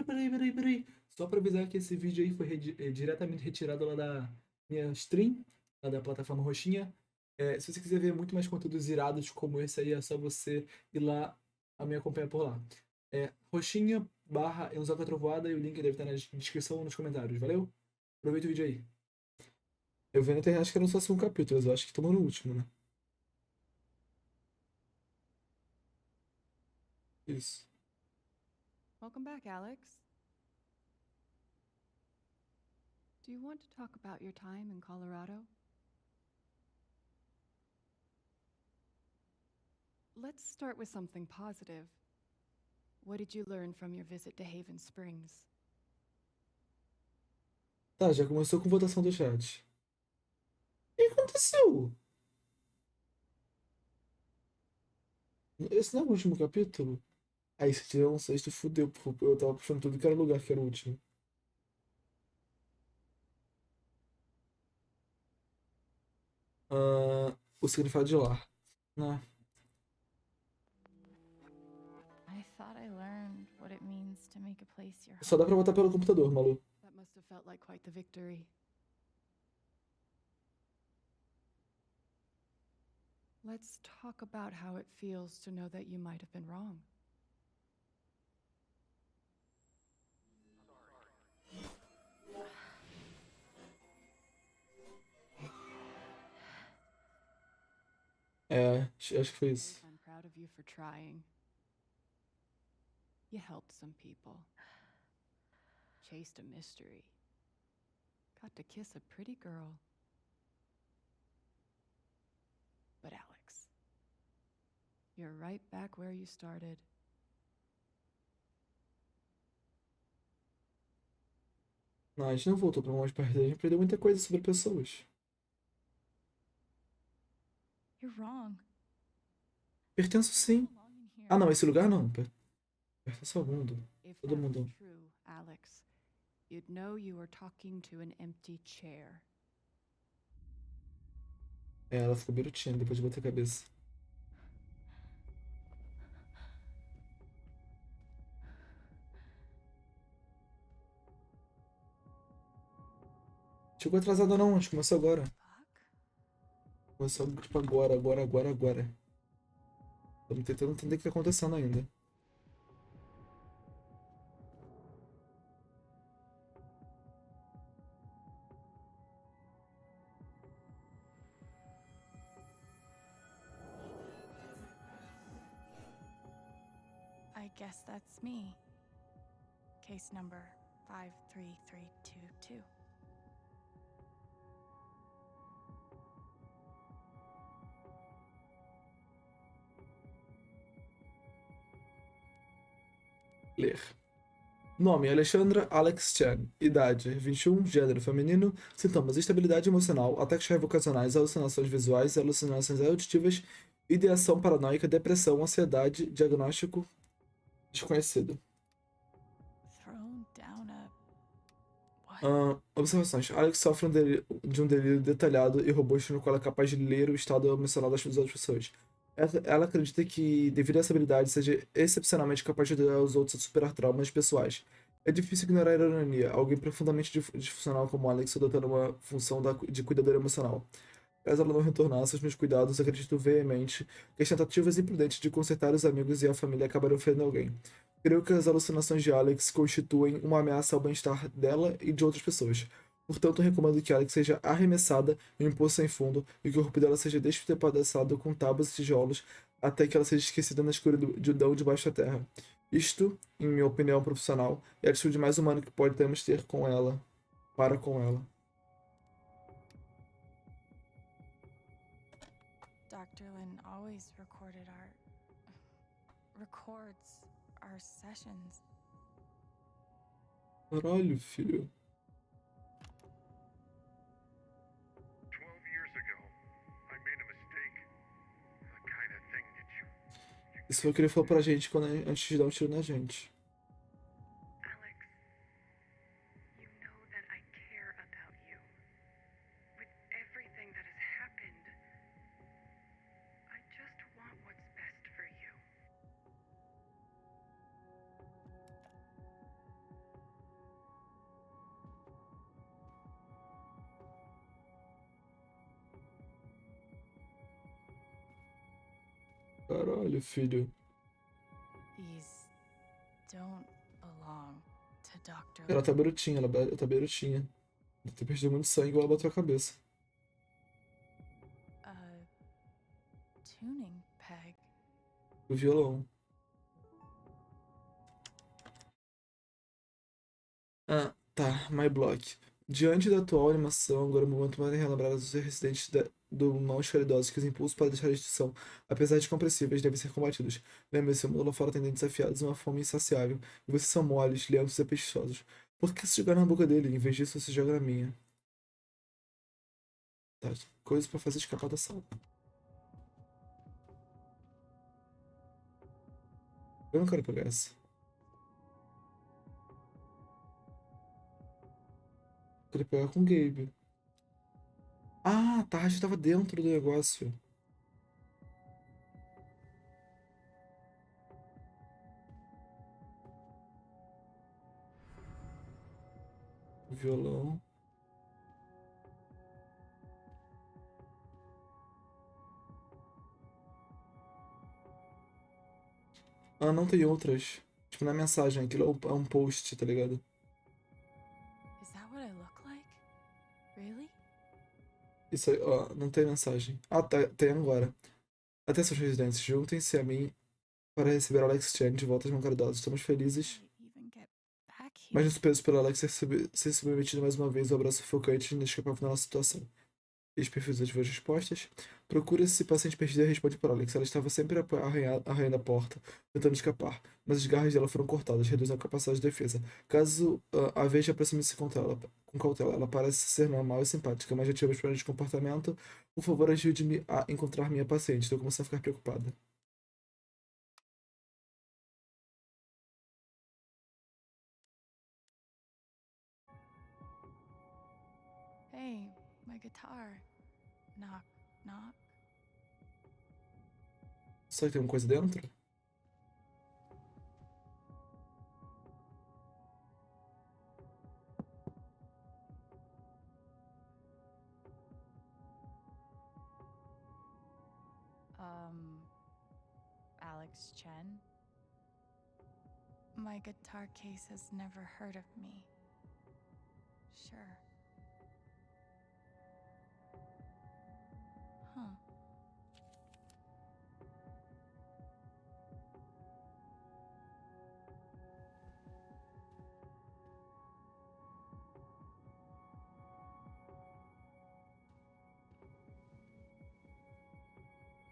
Peraí. Só pra avisar que esse vídeo aí foi diretamente retirado lá da minha stream, lá da plataforma roxinha. Se você quiser ver muito mais conteúdos irados como esse aí, é só você ir lá a me acompanhar por lá. Roxinha barra Enzoca Trovoada e o link deve estar na descrição ou nos comentários. Valeu? Aproveita o vídeo aí. Eu vi na internet que era só 5 capítulos, eu acho que estamos no último, né? Isso. Welcome back, Alex. Do you want to talk about your time in Colorado? Let's start with something positive. What did you learn from your visit to Haven Springs? Tá, já começou com votação do chat. O que aconteceu? Esse não é o último capítulo? Aí se tiver um sexto, fudeu, porque eu tava puxando tudo que era lugar que era o último. O significado de lar. Né? I thought I learned what it means to make a place your Só dá home. pra votar pelo computador, maluco. That must have felt like quite the victory. Let's talk about how it feels to know that you might have been wrong. Acho que foi isso. I'm proud of you for trying. You helped some people. Chased a mystery. Got to kiss a pretty girl. But Alex, you're right back where you started. Não, a gente não voltou pra mais partida, a gente aprendeu muita coisa sobre pessoas. You're wrong. Pertenço sim. Belong in here. Ah não, esse lugar não. Pertence ao mundo. If Todo that were mundo. true, Alex, you'd know you were talking to an empty chair. Ela ficou birutinha depois de bater a cabeça. Chegou atrasada não, a gente começou agora. Fuck. Começou tipo agora. Estamos tentando entender o que tá acontecendo ainda. I guess that's me. Case number 53322. Ler. Nome: Alexandra Alex Chan. Idade: 21. Gênero: feminino. Sintomas: instabilidade emocional, ataques revocacionais, alucinações visuais, alucinações auditivas, ideação paranoica, depressão, ansiedade. Diagnóstico: desconhecido. Thrown down a. What? Observações: Alex sofre de um delírio detalhado e robusto no qual é capaz de ler o estado emocional das outras pessoas. Ela acredita que, devido a essa habilidade, seja excepcionalmente capaz de ajudar os outros a superar traumas pessoais. É difícil ignorar a ironia. Alguém profundamente disfuncional como Alex adotando uma função de cuidadora emocional. Caso ela não retornasse aos meus cuidados, acredito veemente que as tentativas imprudentes de consertar os amigos e a família acabaram ofendendo alguém. Creio que as alucinações de Alex constituem uma ameaça ao bem-estar dela e de outras pessoas. Portanto, recomendo que Alex seja arremessada em um poço sem fundo e que o corpo dela seja despedaçado com tábuas e tijolos até que ela seja esquecida na escuridão debaixo da terra. Isto, em minha opinião profissional, é a atitude mais humana que podemos ter com ela, para com ela. Dr. Lin always records our sessions. Caralho, filho. 12 years ago, I made a mistake. The kind of thing that you Isso foi o que ele falou pra gente antes de dar um tiro na gente. Alex, you know that I care about you. With everything that has happened, I just want what's best for you. Caralho, filho. These don't belong to Dr. Ela tá berutinha, ela tá berutinha. Deve ter perdido muito sangue ou ela bateu a cabeça. Tuning peg. O violão. Ah, tá. My Block. Diante da atual animação, agora é o momento mais relembrar os residentes do mãos caridosos que os impulsos para deixar a instituição, apesar de compressíveis, devem ser combatidos. Lembre-se, o mundo lá fora tem dentes afiados e uma fome insaciável, e vocês são moles, lentos e apetitosos. Por que se jogar na boca dele? Em vez disso, se joga na minha. Tá. Coisa pra fazer escapar da sala. Eu não quero pegar essa. Eu queria pegar com o Gabe. Ah, tá, a gente tava dentro do negócio. O violão. Ah, não tem outras. Tipo, na mensagem, aquilo é um post, tá ligado? Is that what I look like? Really? Isso aí, ó, não tem mensagem. Ah, tá, tem agora. Atenção, residentes, juntem-se a mim para receber Alex Chen de volta às mãos caridosas. Estamos felizes, I even get back mas here. nos pesos pelo Alex ser submetido mais uma vez ao abraço sufocante e inescapável da nossa situação. Eles perfis as suas respostas. Procura se paciente perdida e responde por Alex. Ela estava sempre arranhando a porta, tentando escapar, mas as garras dela foram cortadas, reduzindo a capacidade de defesa. Caso a veja, aproxime-se com cautela. Ela parece ser normal e simpática, mas já tivemos problemas de comportamento. Por favor, ajude-me a encontrar minha paciente. Estou começando a ficar preocupada. Hey, my guitar. Knock, knock. Será que tem alguma coisa dentro? Alex Chen? My guitar case has never heard of me. Sure. Huh.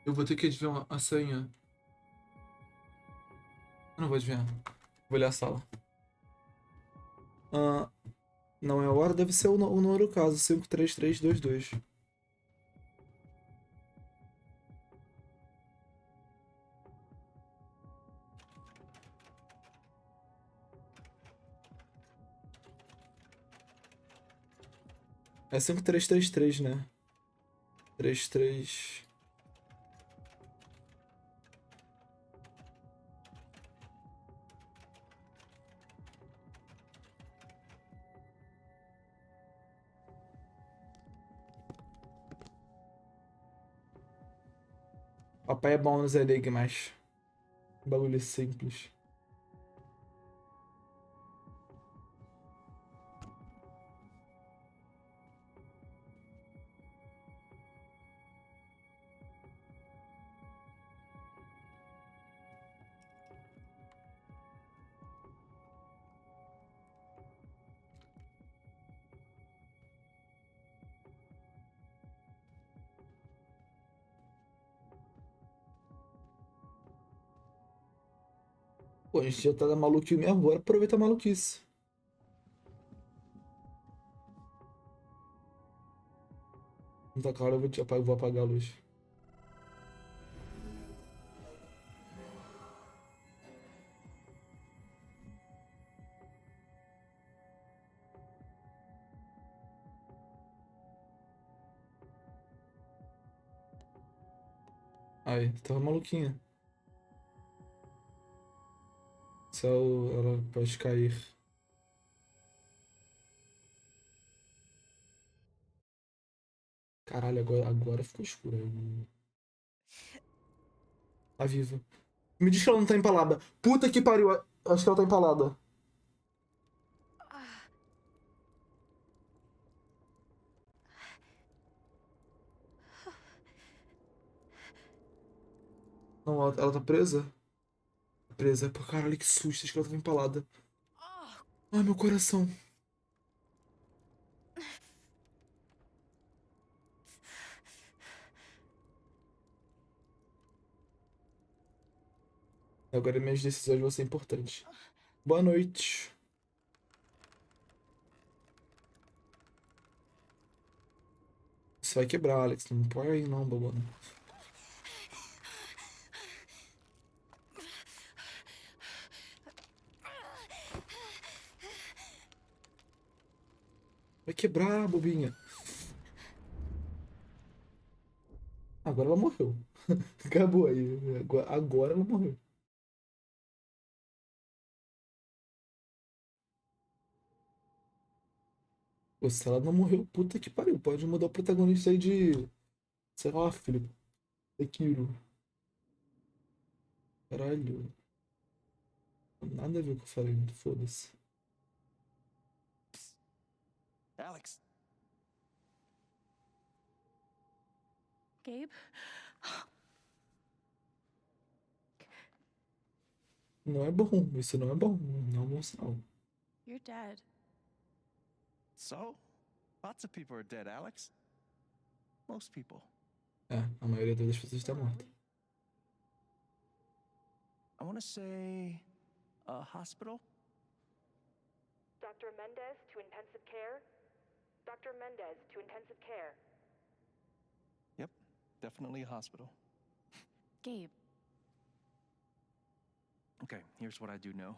Eu vou ter que adivinhar a senha. Eu não vou adivinhar. Vou olhar a sala. Ah, não é a hora, deve ser o número caso, 53322. É 5333, né? 33. Papai é bom nos enigmas. Bagulho simples. Pô, a gente já tá na maluquice mesmo, bora aproveitar a maluquice. Não tá claro, vou apagar a luz. Aí, tava maluquinha. Céu, ela pode cair. Caralho, agora ficou escuro aí. A viva. Me diz que ela não tá empalada. Puta que pariu. Acho que ela tá empalada. Não, ela tá presa? Presa. Pô, caralho, que susto. Acho que ela tava empalada. Ai, meu coração. Agora minhas decisões vão ser importantes. Boa noite. Isso vai quebrar, Alex. Não põe aí não, babona. Vai quebrar, bobinha. Agora ela morreu. Acabou aí. Agora ela morreu. Pô, se ela não morreu, puta que pariu. Pode mudar o protagonista aí de. Sei lá, filho. Sekiro. Caralho. Nada a ver com o que eu falei. Foda-se. Alex, Gabe? Não é bom. Isso não é bom. Não é um bom sinal. You're dead. so? Lots of people are dead, Alex. Most people. É, a maioria das pessoas está morta. I want to say a hospital? Dr. Mendez to intensive care? Dr. Mendez to intensive care. Yep, definitely a hospital. Gabe. Okay, here's what I do know.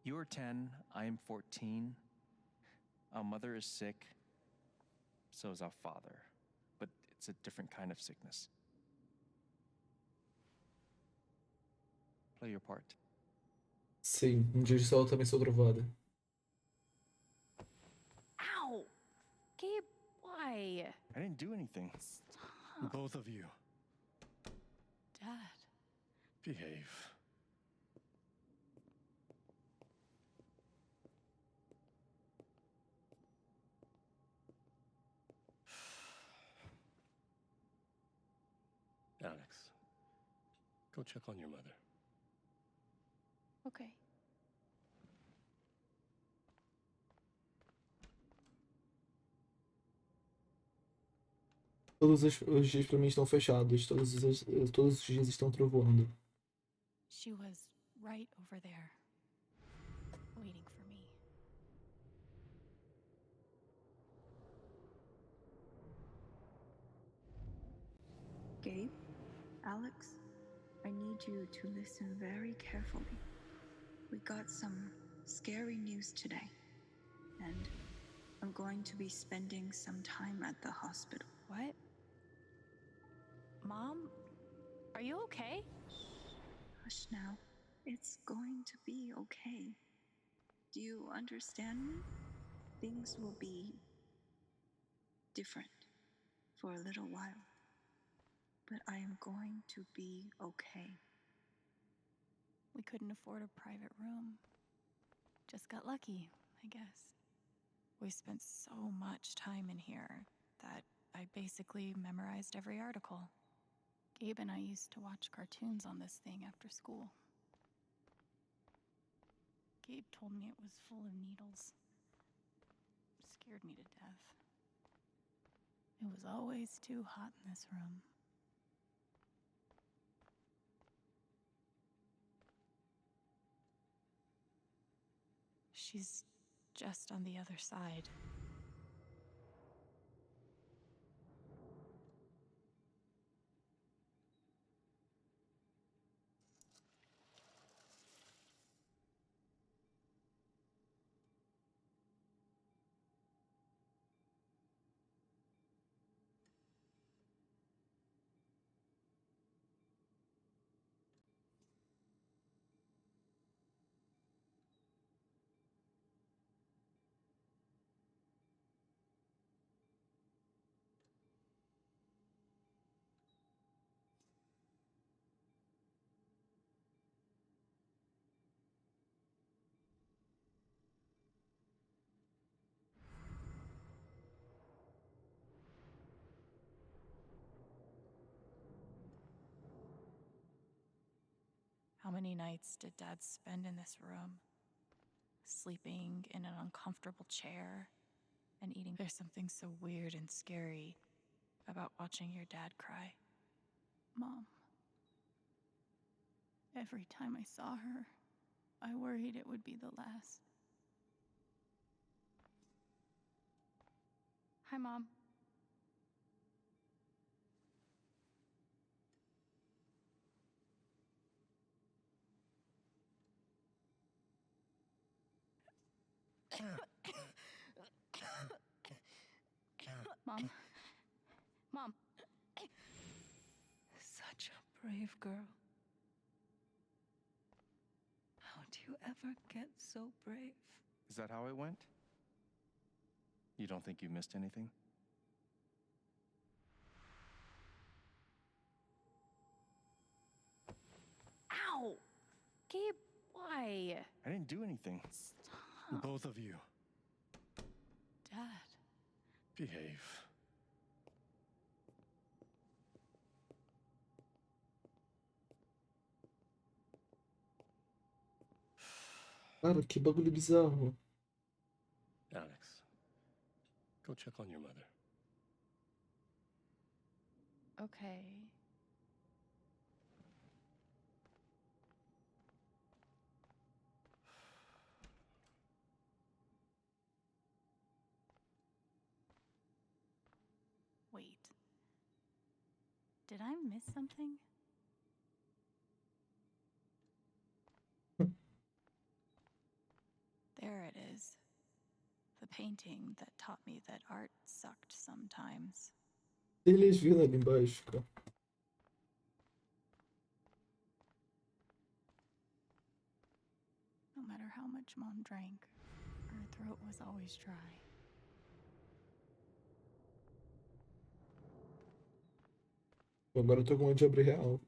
You are 10, I am 14. Our mother is sick. So is our father. But it's a different kind of sickness. Play your part. Sim, um dia de sol também sou trovada. Ow! Gabe, why? I didn't do anything. Stop. Both of you. Dad. Behave. Alex, go check on your mother. Okay. Todos os dias pra mim estão fechados. Todos os dias estão trovoando. She was right over there, waiting for me. Gabe, Alex, I need you to listen very carefully. We got some scary news today, and I'm going to be spending some time at the hospital. What? Mom? Are you okay? Hush now. It's going to be okay. Do you understand me? Things will be different for a little while, but I am going to be okay. We couldn't afford a private room. Just got lucky, I guess. We spent so much time in here that I basically memorized every article. Gabe and I used to watch cartoons on this thing after school. Gabe told me it was full of needles. It scared me to death. It was always too hot in this room. She's just on the other side. How many nights did Dad spend in this room? Sleeping in an uncomfortable chair and eating. There's something so weird and scary about watching your dad cry. Mom. Every time I saw her, I worried it would be the last. Hi, Mom. Mom. Mom. Such a brave girl. How do you ever get so brave? Is that how it went? You don't think you missed anything? Ow! Gabe, why? I didn't do anything. Stop. Both of you, Dad. behave. Cara, que bagulho bizarro. Alex, go check on your mother. Okay. Wait. Did I miss something? There it is. The painting that taught me that art sucked sometimes. Eles viram ali embaixo, cara. No matter how much Mom drank, her throat was always dry. Agora eu tô com medo de abrir real.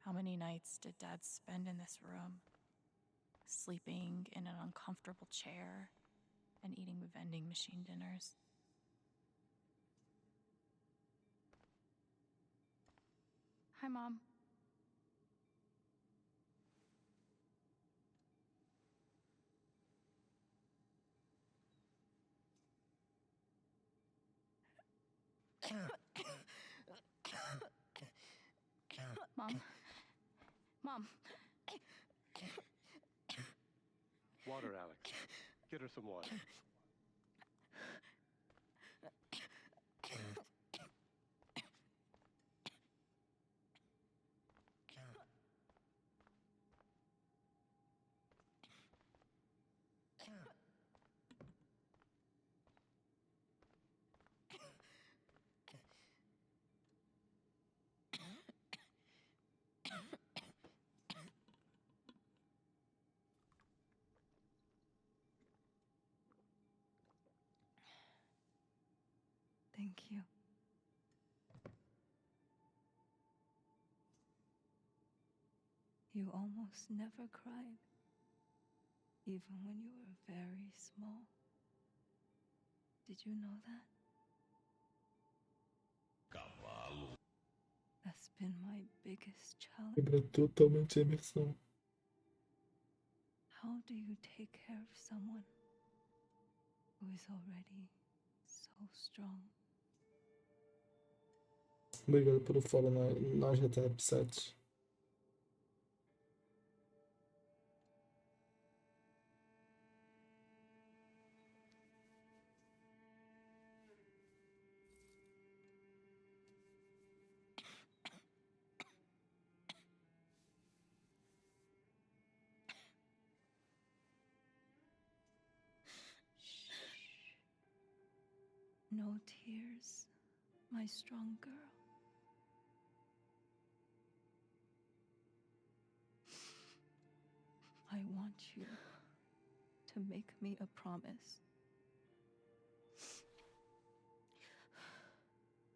How many nights did Dad spend in this room? Sleeping in an uncomfortable chair and eating vending machine dinners. Hi, Mom. Mom. Mom. Water, Alex. Get her some water. Thank you. You almost never cried, even when you were very small. Did you know that? That's been my biggest challenge. Quebra totalmente a imersão. How do you take care of someone who is already so strong? Obrigado pelo follow na GTR 7. No tears, my strong girl. I want you to make me a promise.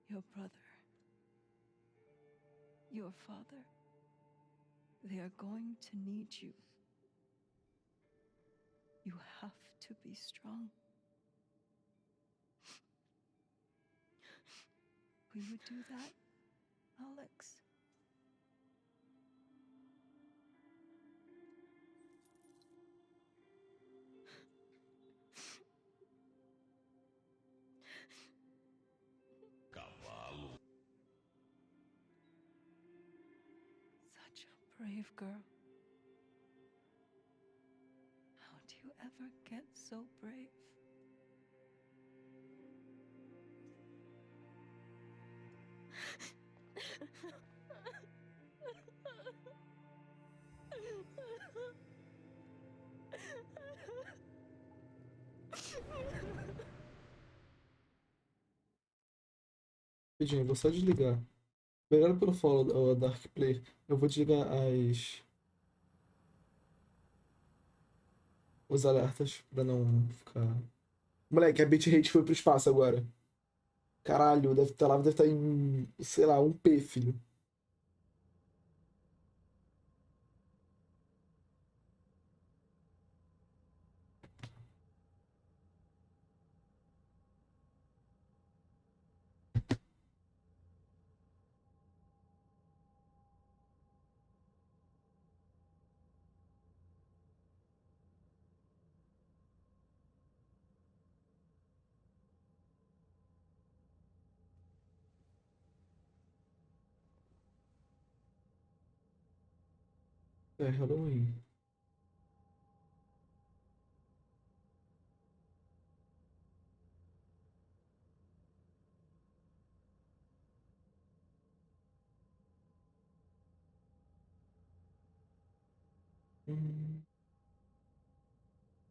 Your brother, your father, they are going to need you. You have to be strong. Will you do that, Alex? Such a brave girl. How do you ever get so brave? Rapidinho, vou só desligar. Obrigado pelo follow, Dark Play. Eu vou desligar os alertas pra não ficar. Moleque, a bitrate foi pro espaço agora. Caralho, a live deve estar em, sei lá, 1p, filho. É Halloween.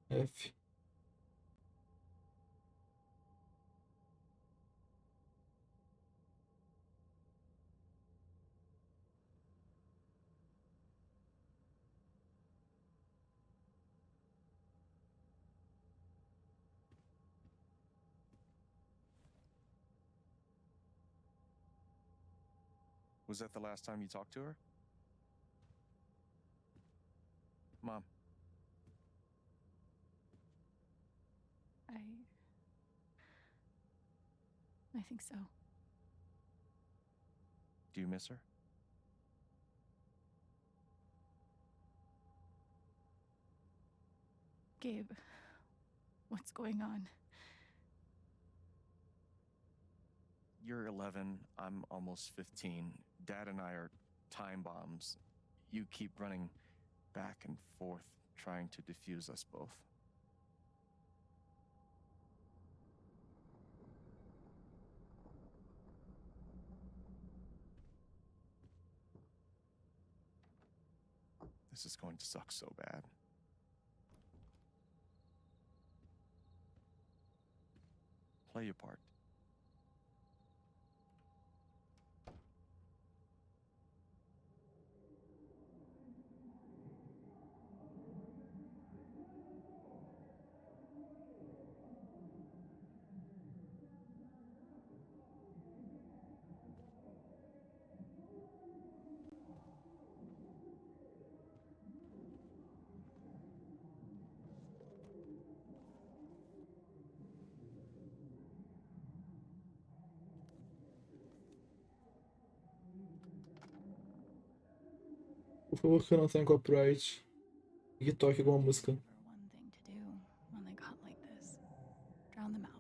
F. Was that the last time you talked to her? Mom, I think so. do you miss her? Gabe, what's going on? You're 11, I'm almost 15. Dad and I are time bombs. You keep running back and forth, trying to defuse us both. This is going to suck so bad. Play your part. Por favor, que eu não tenha copyright e que toque alguma música. For one thing to do when they got like this. Drown them out.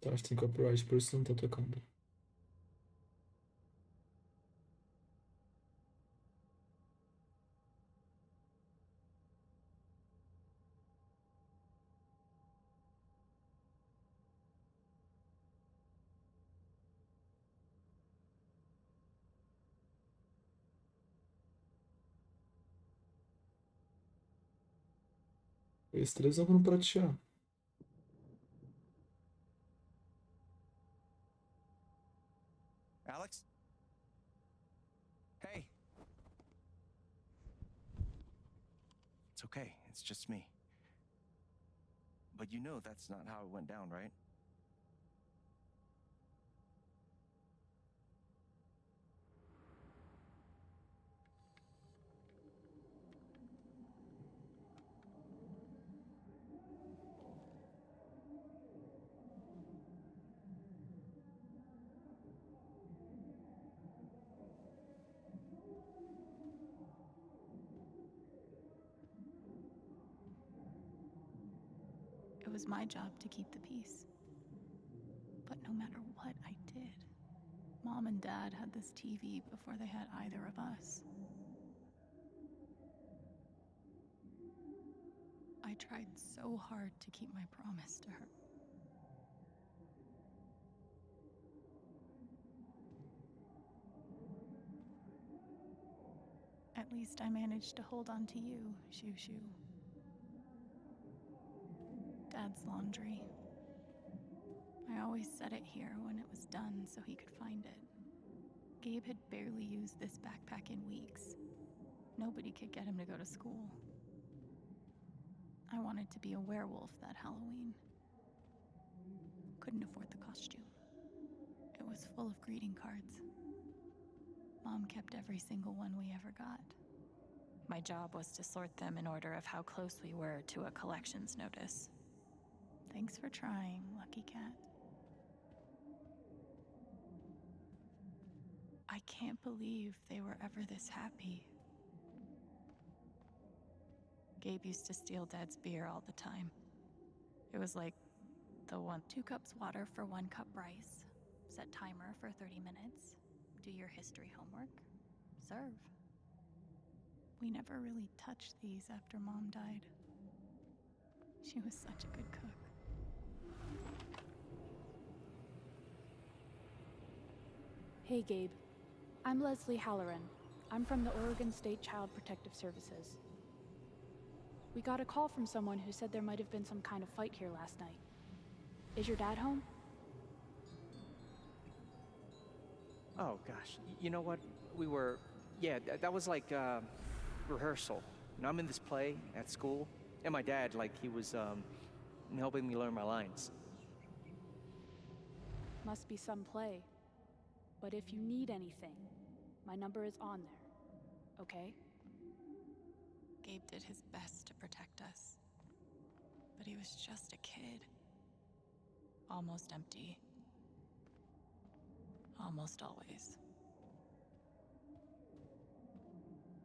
Tá, acho que tem copyright, por isso não tá tocando. Esse televisão quando pratear. Alex? Hey. It's okay. It's just me. But you know that's not how it went down, right? It was my job to keep the peace. But no matter what I did, Mom and Dad had this TV before they had either of us. I tried so hard to keep my promise to her. At least I managed to hold on to you, Shoo Shoo. Dad's laundry. I always set it here when it was done so he could find it. Gabe had barely used this backpack in weeks. Nobody could get him to go to school. I wanted to be a werewolf that Halloween. Couldn't afford the costume. It was full of greeting cards. Mom kept every single one we ever got. My job was to sort them in order of how close we were to a collections notice. Thanks for trying, Lucky Cat. I can't believe they were ever this happy. Gabe used to steal Dad's beer all the time. It was like the 2 cups water for 1 cup rice. Set timer for 30 minutes. Do your history homework. Serve. We never really touched these after Mom died. She was such a good cook. Hey, Gabe. I'm Leslie Halloran. I'm from the Oregon State Child Protective Services. We got a call from someone who said there might have been some kind of fight here last night. Is your dad home? Oh, gosh. You know what? That was like, rehearsal. And I'm in this play at school, and my dad, he was, helping me learn my lines. Must be some play. But if you need anything, my number is on there, okay? Gabe did his best to protect us. But he was just a kid. Almost empty. Almost always.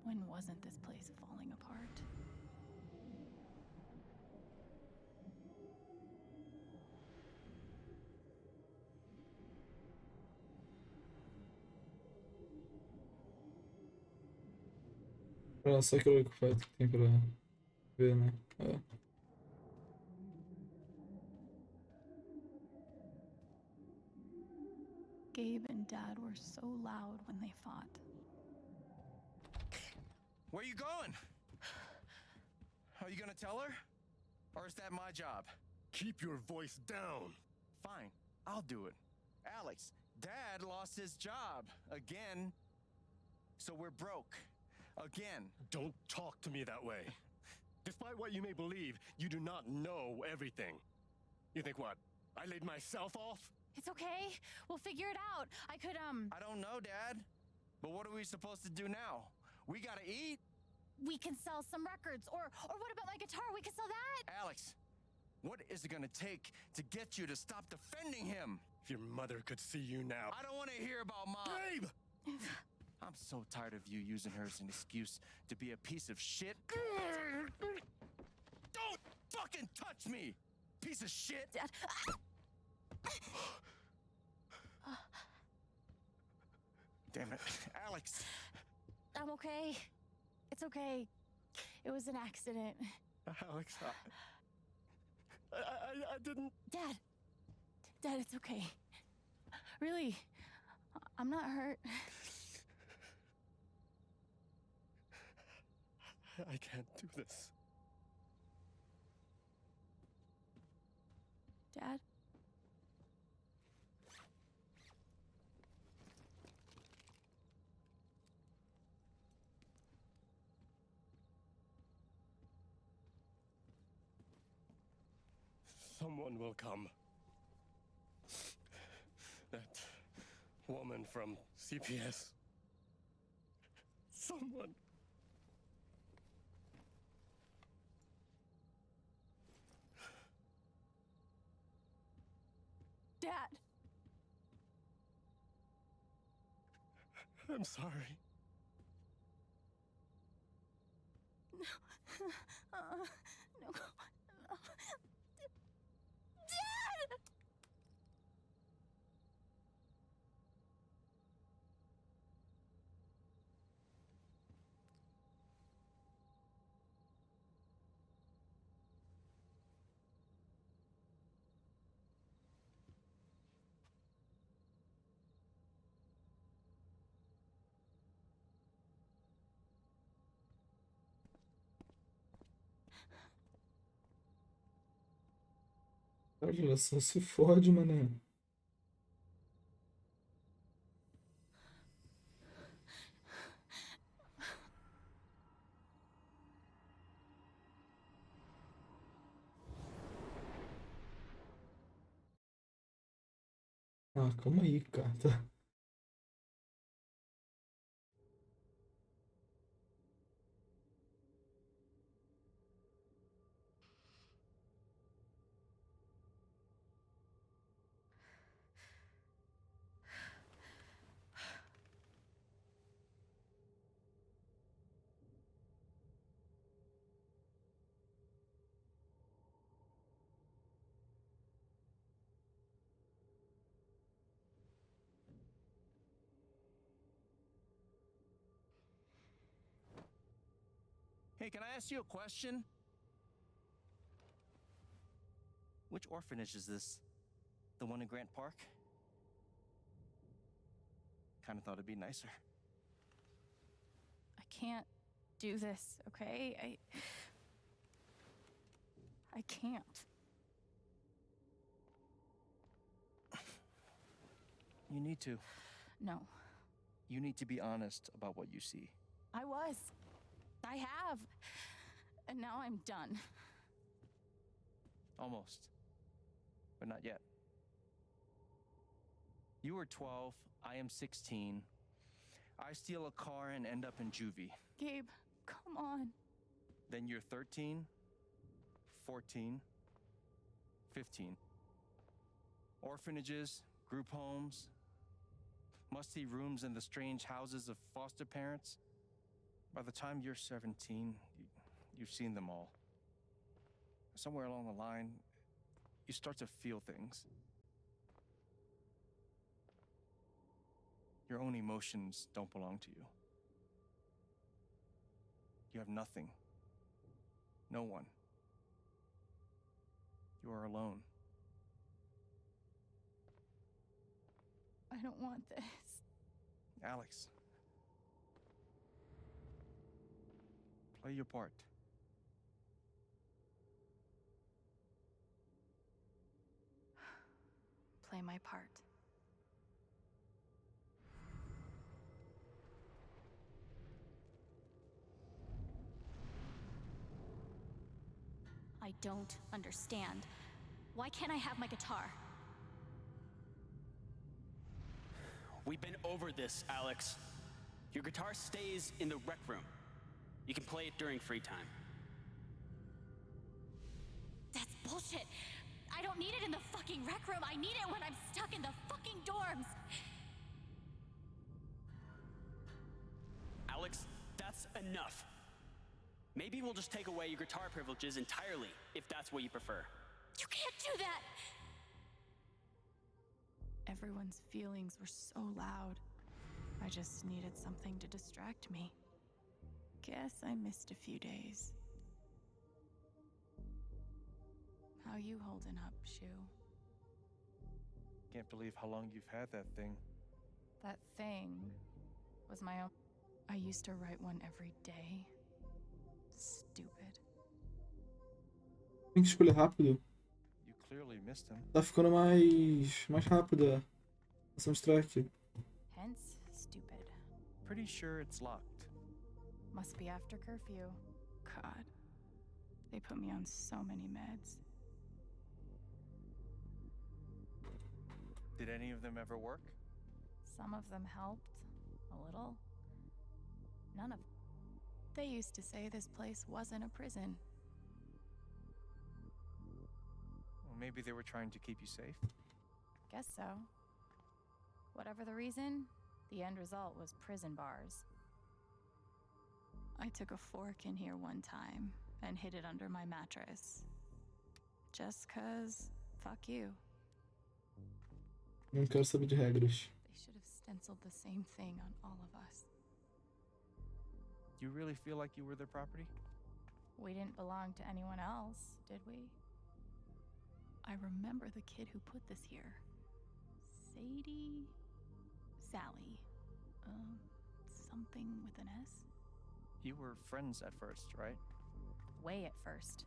When wasn't this place falling apart? Ah, só aquilo que faz que tem pra ver, né? É. Gabe and Dad were so loud when they fought. Where you going? Are you gonna tell her? Or is that my job? Keep your voice down. Fine, I'll do it. Alex, Dad lost his job again. So we're broke. Again. Don't talk to me that way. Despite what you may believe, you do not know everything. You think what? I laid myself off? It's okay. We'll figure it out. I don't know, Dad. But what are we supposed to do now? We gotta eat. We can sell some records. Or what about my guitar? We can sell that. Alex, what is it gonna take to get you to stop defending him? If your mother could see you now. I don't want to hear about Mom. Gabe! I'm so tired of you using her as an excuse to be a piece of shit. Don't fucking touch me, piece of shit! Dad. Damn it, Alex. I'm okay. It's okay. It was an accident. Alex, I didn't... Dad, it's okay. Really, I'm not hurt. I can't do this. Dad? Someone will come. That woman from CPS. Someone. Dad! I'm sorry. No. No. Dad! Cara, só se fode, mané. Ah, calma aí, cara. Tá. Hey, can I ask you a question? Which orphanage is this? The one in Grant Park? Kind of thought it'd be nicer. I can't do this, okay? I can't. You need to. No. You need to be honest about what you see. I was. I have. And now I'm done. Almost. But not yet. You were 12, I am 16. I steal a car and end up in juvie. Gabe, come on. Then you're 13, 14, 15. Orphanages, group homes, musty rooms in the strange houses of foster parents. By the time you're 17, you've seen them all. Somewhere along the line, you start to feel things. Your own emotions don't belong to you. You have nothing. No one. You are alone. I don't want this. Alex. Play your part. Play my part. I don't understand. Why can't I have my guitar? We've been over this, Alex. Your guitar stays in the rec room. You can play it during free time. That's bullshit. I don't need it in the fucking rec room. I need it when I'm stuck in the fucking dorms. Alex, that's enough. Maybe we'll just take away your guitar privileges entirely, if that's what you prefer. You can't do that! Everyone's feelings were so loud. I just needed something to distract me. Guess I missed a few days. How you holding up, Shu? Can't believe how long you've had that thing. That thing was my own. I used to write one every day. Stupid. Tem que escolher rápido. You clearly missed him. Tá ficando mais rápida a soundtrack. Hence, stupid. Pretty sure it's locked. Must be after curfew. God, they put me on so many meds. Did any of them ever work? Some of them helped, a little. None of them. They used to say this place wasn't a prison. Well, maybe they were trying to keep you safe. Guess so. Whatever the reason, the end result was prison bars. I took a fork in here one time and hid it under my mattress. Just 'cause, fuck you. Não quero saber de regras. They should have stenciled the same thing on all of us. Do you really feel like you were their property? We didn't belong to anyone else, did we? I remember the kid who put this here. Sally. Something with an S? You were friends at first, right? Way at first.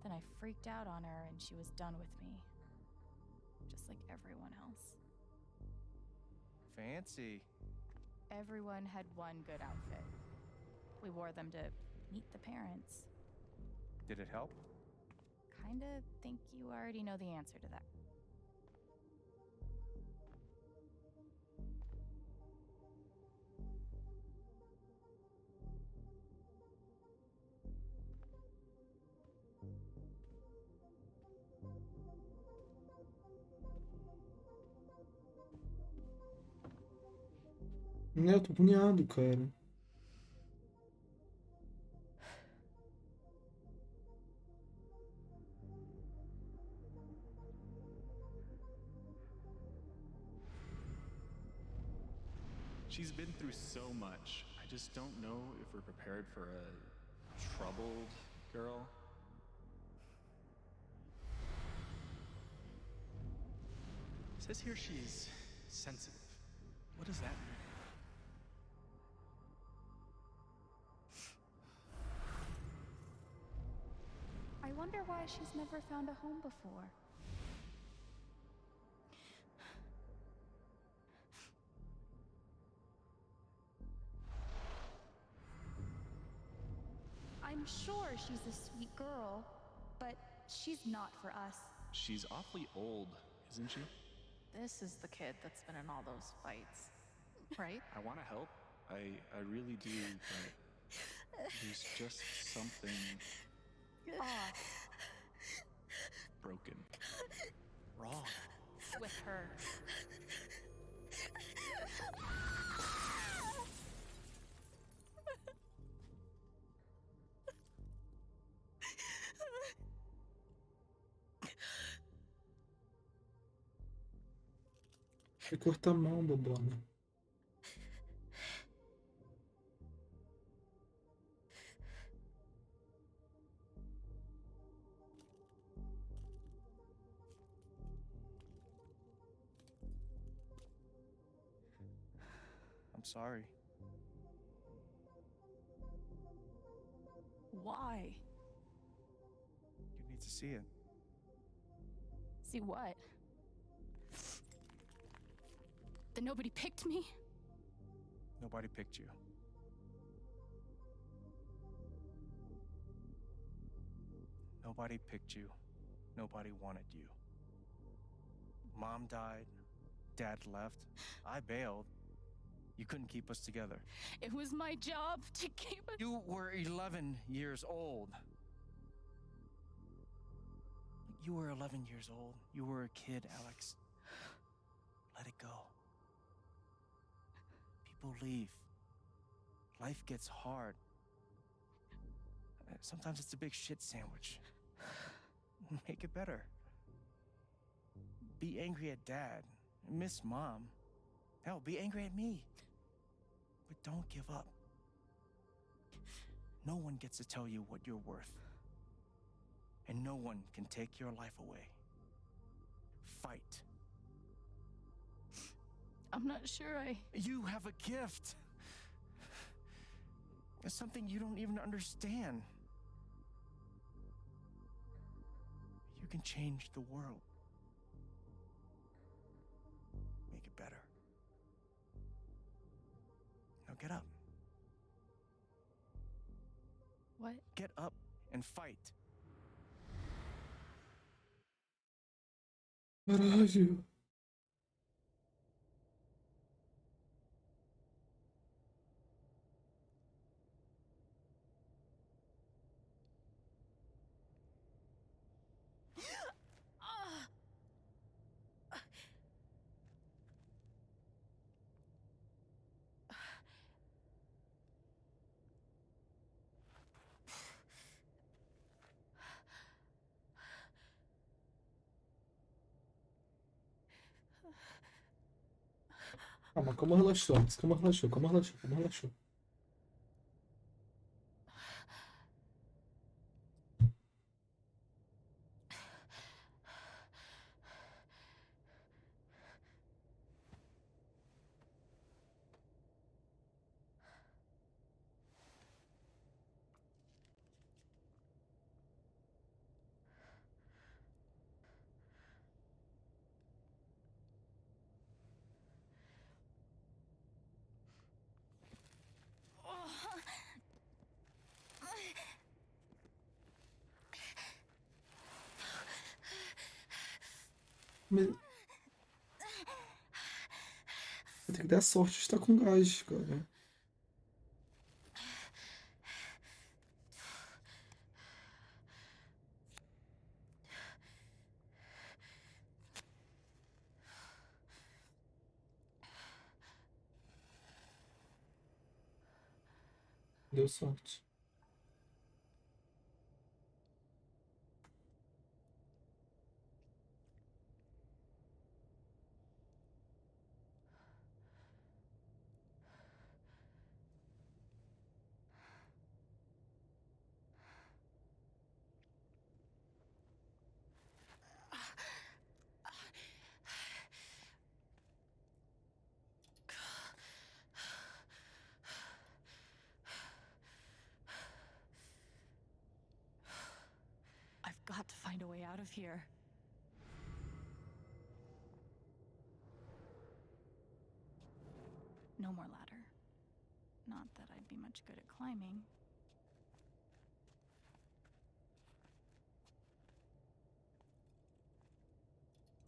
Then I freaked out on her and she was done with me. Just like everyone else. Fancy. Everyone had one good outfit. We wore them to meet the parents. Did it help? Kinda think you already know the answer to that. Eu tô punhado, cara. She's been through so much. I just don't know if we're prepared for a troubled girl. It says here she's sensitive. What does that mean? I wonder why she's never found a home before. I'm sure she's a sweet girl, but she's not for us. She's awfully old, isn't she? This is the kid that's been in all those fights, right? I want to help. I really do, but there's just something Off broken. Wrong. with her. Vai cortar a mão, bobona. I'm sorry. Why? You need to see it. See what? That nobody picked me? Nobody picked you. Nobody picked you. Nobody wanted you. Mom died. Dad left. I bailed. You couldn't keep us together. It was my job to keep us. You were 11 years old. You were 11 years old. You were a kid, Alex. Let it go. People leave. Life gets hard. Sometimes it's a big shit sandwich. Make it better. Be angry at Dad. Miss Mom. Hell, be angry at me. But don't give up. No one gets to tell you what you're worth. And no one can take your life away. Fight. I'm not sure You have a gift. It's something you don't even understand. You can change the world. Make it better. Now get up. What? Get up and fight. Caralho. Calma, calma, relaxou. Calma, relaxou, calma, relaxou, calma, relaxou. Mas... Tem que dar sorte de estar com gás, cara. Deu sorte. I've got to find a way out of here. No more ladder. Not that I'd be much good at climbing.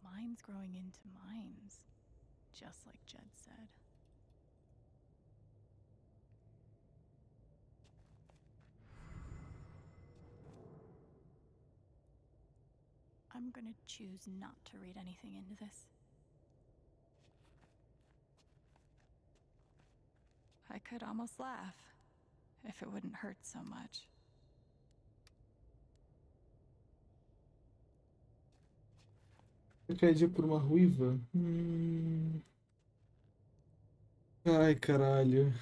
Mines growing into mines, just like Jed said. I'm gonna choose not to read anything into this. I could almost laugh, if it wouldn't hurt so much. Eu caí por uma ruiva? Ai, caralho.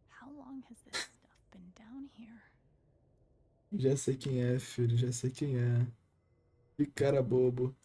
How long has this stuff been down here? Já sei quem é, filho. Já sei quem é. Que cara bobo.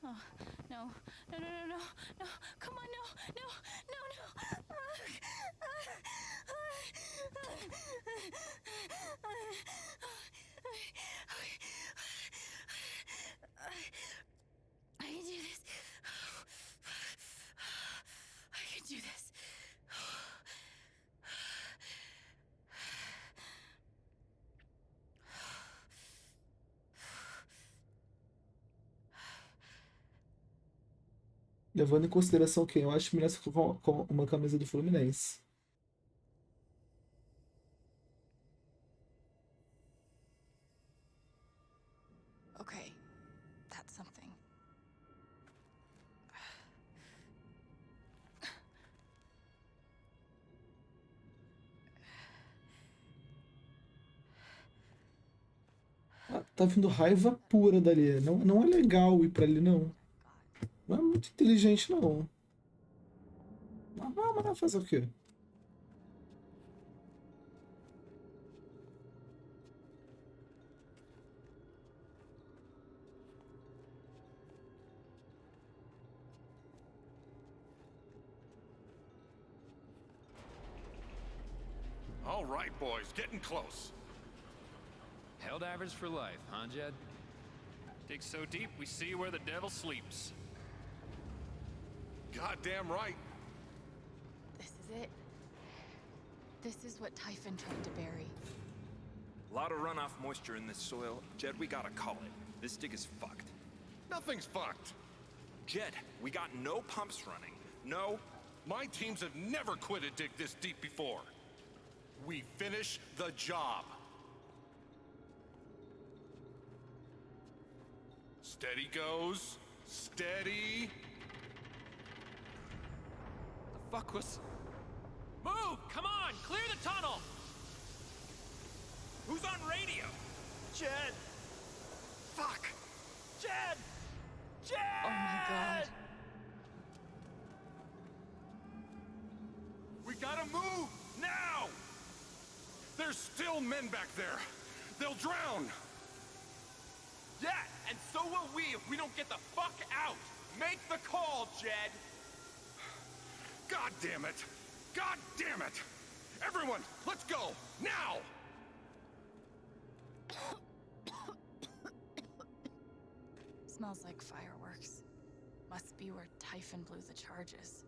Oh, no, no, no, no, no, no, come on, no, no, no, no. I can do this. I can do this. Levando em consideração quem eu acho melhor com uma camisa do Fluminense. Okay, that's something. Ah, tá vindo raiva pura dali. Não, não é legal ir pra ali, não. Não é muito inteligente, não. Mas vai fazer o quê? All right, boys, getting close. Helldivers for life, huh, Jed? Dig so deep, we see where the devil sleeps. Goddamn right. This is it. This is what Typhon tried to bury. A lot of runoff moisture in this soil. Jed, we gotta call it. This dig is fucked. Nothing's fucked. Jed, we got no pumps running. No. My teams have never quit a dig this deep before. We finish the job. Steady goes. Steady. The fuck was... Move! Come on! Clear the tunnel! Who's on radio? Jed! Fuck! Jed! Jed! Oh my god. We gotta move! Now! There's still men back there. They'll drown. Yeah, and so will we if we don't get the fuck out! Make the call, Jed! God damn it! God damn it! Everyone, let's go! Now! Smells like fireworks. Must be where Typhon blew the charges.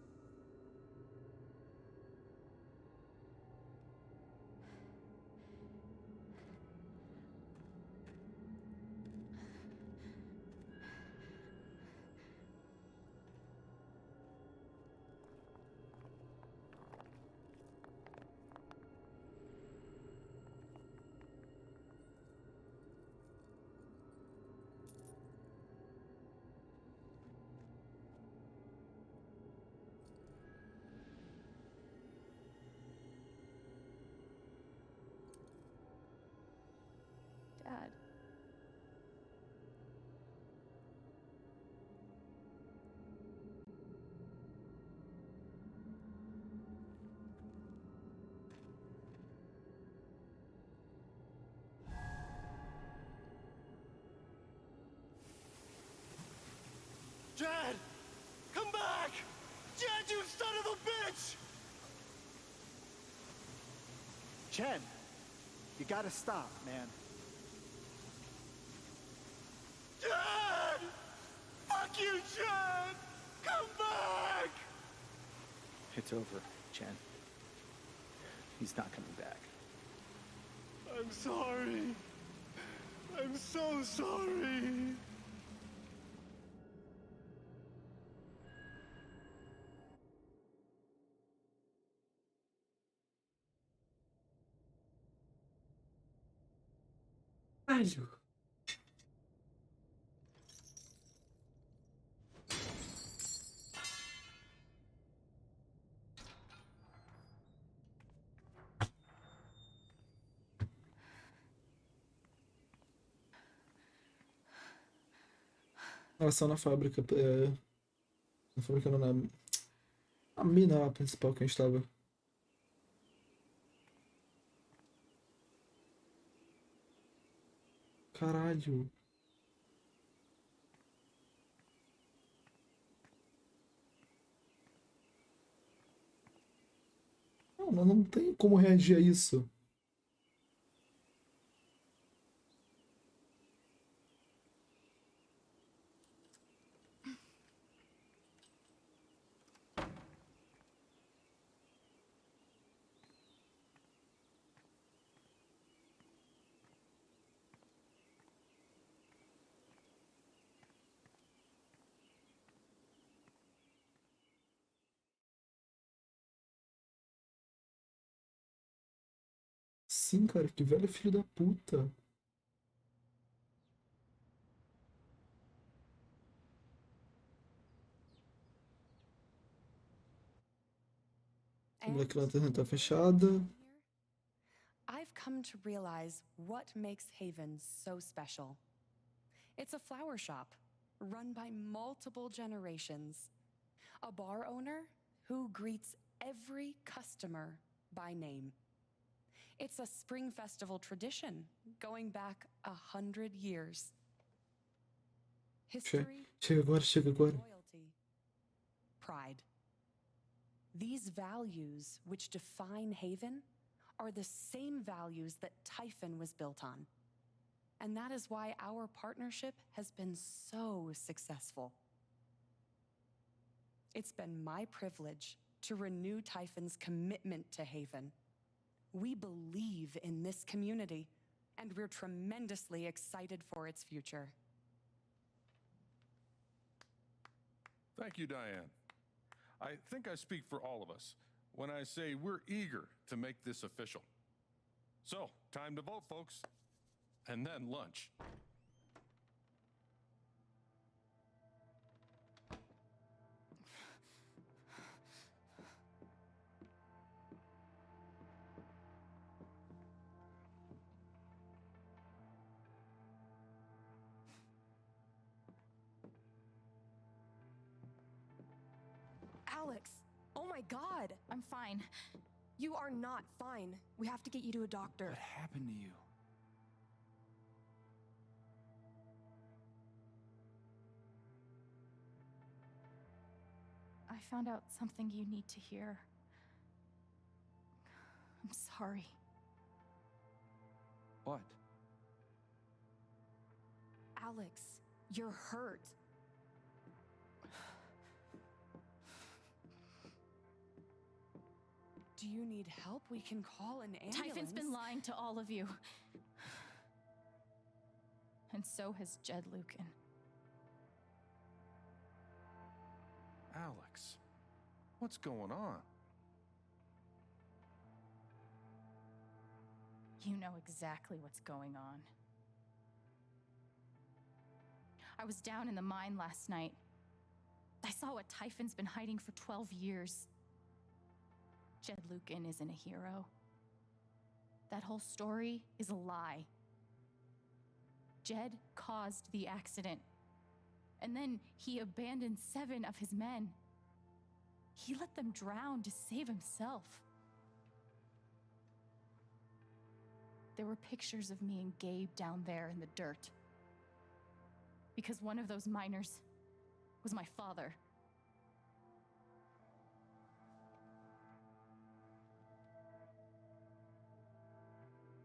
Dad. Jed! Come back! Jed, you son of a bitch! Chen, you gotta stop, man. Jed! Fuck you, Jed! Come back! It's over, Chen. He's not coming back. I'm sorry. I'm so sorry. Caralho. Elas são na fábrica. Na fábrica não, na. A mina lá principal que a gente tava. Caralho. Não tem como reagir a isso. Sim, cara, que velho filho da puta. A Black Lantern tá fechada. I've come to realize what makes Haven so special. It's a flower shop, run by multiple generations. A bar owner who greets every customer by name. It's a spring festival tradition going back 100 years. History, Chega agora. loyalty, pride. These values which define Haven are the same values that Typhon was built on. And that is why our partnership has been so successful. It's been my privilege to renew Typhon's commitment to Haven. We believe in this community, and we're tremendously excited for its future. Thank you, Diane. I think I speak for all of us when I say we're eager to make this official. So, time to vote, folks. And then lunch. Alex, oh my God. I'm fine. You are not fine. We have to get you to a doctor. What happened to you? I found out something you need to hear. I'm sorry. What? Alex, you're hurt. Do you need help? We can call an ambulance. Typhon's been lying to all of you. And so has Jed Lucan. Alex, what's going on? You know exactly what's going on. I was down in the mine last night. I saw what Typhon's been hiding for 12 years. Jed Lucan isn't a hero. That whole story is a lie. Jed caused the accident. And then he abandoned 7 of his men. He let them drown to save himself. There were pictures of me and Gabe down there in the dirt. Because one of those miners was my father.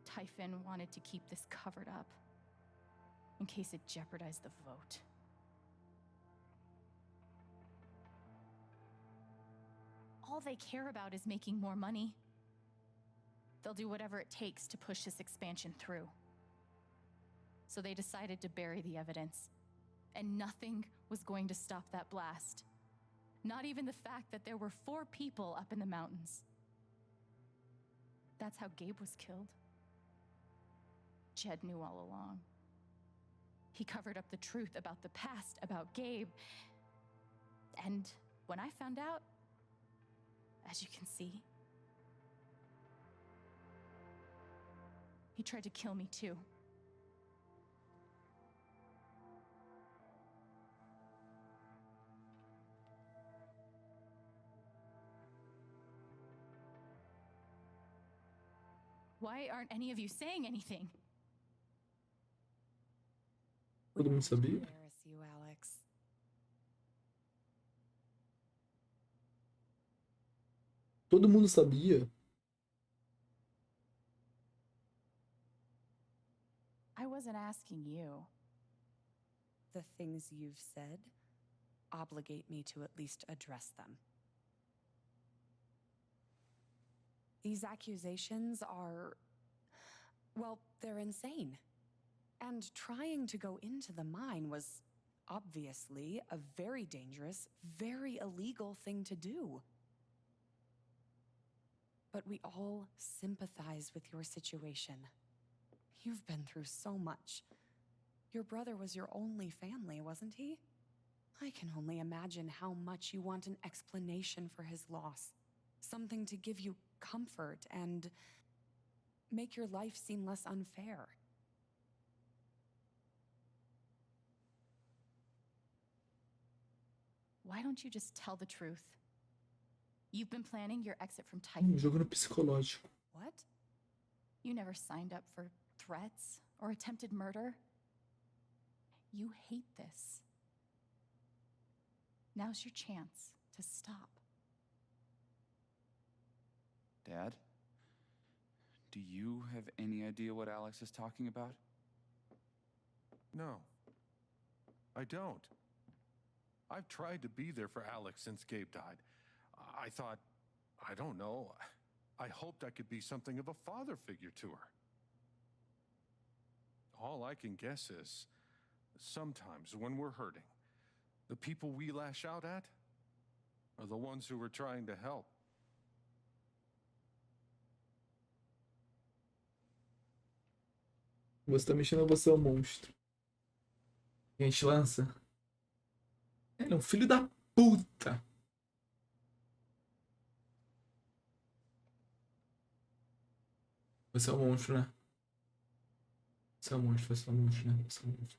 Typhon wanted to keep this covered up in case it jeopardized the vote. All they care about is making more money. They'll do whatever it takes to push this expansion through. So they decided to bury the evidence. And nothing was going to stop that blast. Not even the fact that there were 4 people up in the mountains. That's how Gabe was killed. Jed knew all along. He covered up the truth about the past, about Gabe. And when I found out, as you can see, he tried to kill me too. Why aren't any of you saying anything? Todo mundo sabia? Embarrass you, Alex. Todo mundo sabia? I wasn't asking you. The things you've said obligate me to at least address them. These accusations are, well, they're insane. And trying to go into the mine was obviously a very dangerous, very illegal thing to do. But we all sympathize with your situation. You've been through so much. Your brother was your only family, wasn't he? I can only imagine how much you want an explanation for his loss. Something to give you comfort and make your life seem less unfair. Why don't you just tell the truth? You've been planning your exit from Titan. Jogo no psicológico. What? You never signed up for threats or attempted murder. You hate this. Now's your chance to stop. Dad? Do you have any idea what Alex is talking about? No, I don't. I've tried to be there for Alex since Gabe died. I thought, I don't know, I hoped I could be something of a father figure to her. All I can guess is, sometimes when we're hurting, the people we lash out at are the ones who we're trying to help. Você tá mexendo, você é um monstro. E a gente lança. Ele é um filho da puta. Você é um monstro, né? Você é um monstro, você é um monstro, né? Você é um monstro.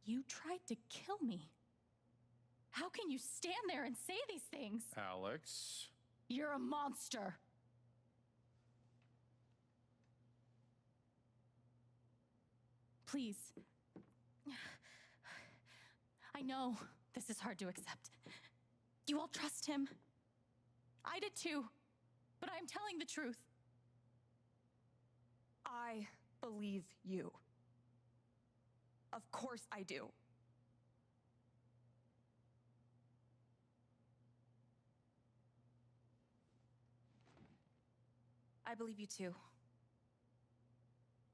You tried to kill me. How can you stand there and say these things? Alex. You're a monster. Please. I know this is hard to accept. You all trust him. I did too. But I'm telling the truth. I believe you. Of course I do. I believe you too.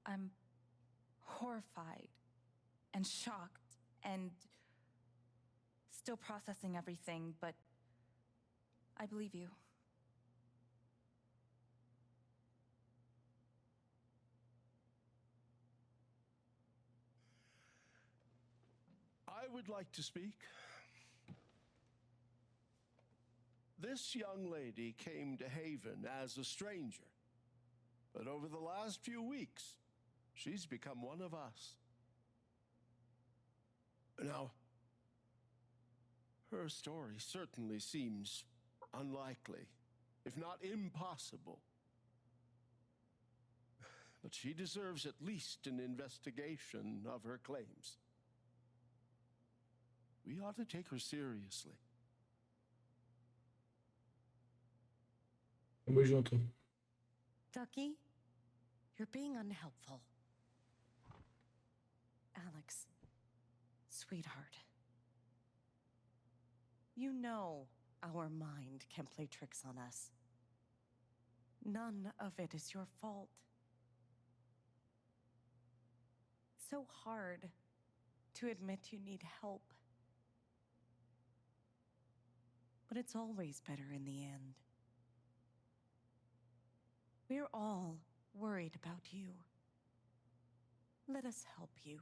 I'm horrified and shocked and still processing everything, but I believe you. I would like to speak. This young lady came to Haven as a stranger, but over the last few weeks, she's become one of us. Now, her story certainly seems unlikely, if not impossible. But she deserves at least an investigation of her claims. We ought to take her seriously. Tamo junto. Ducky, you're being unhelpful. Alex, sweetheart. You know our mind can play tricks on us. None of it is your fault. It's so hard to admit you need help. But it's always better in the end. We're all worried about you. Let us help you.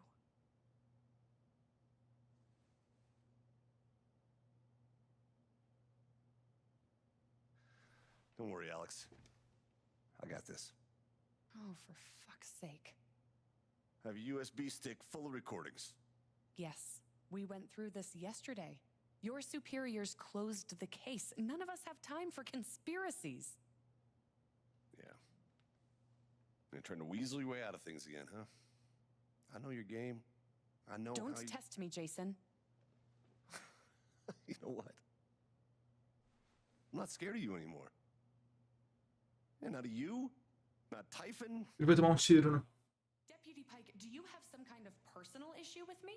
Don't worry, Alex. I got this. Oh, for fuck's sake. I have a USB stick full of recordings. Yes, we went through this yesterday. Your superiors closed the case. None of us have time for conspiracies. Yeah. You're trying to weasel your way out of things again, huh? I know your game. I know Don't how you... test me, Jason. You know what? I'm not scared of you anymore. And not of you, not Typhon. Ele vai tomar tiro, né? Deputy Pike, do you have some kind of personal issue with me?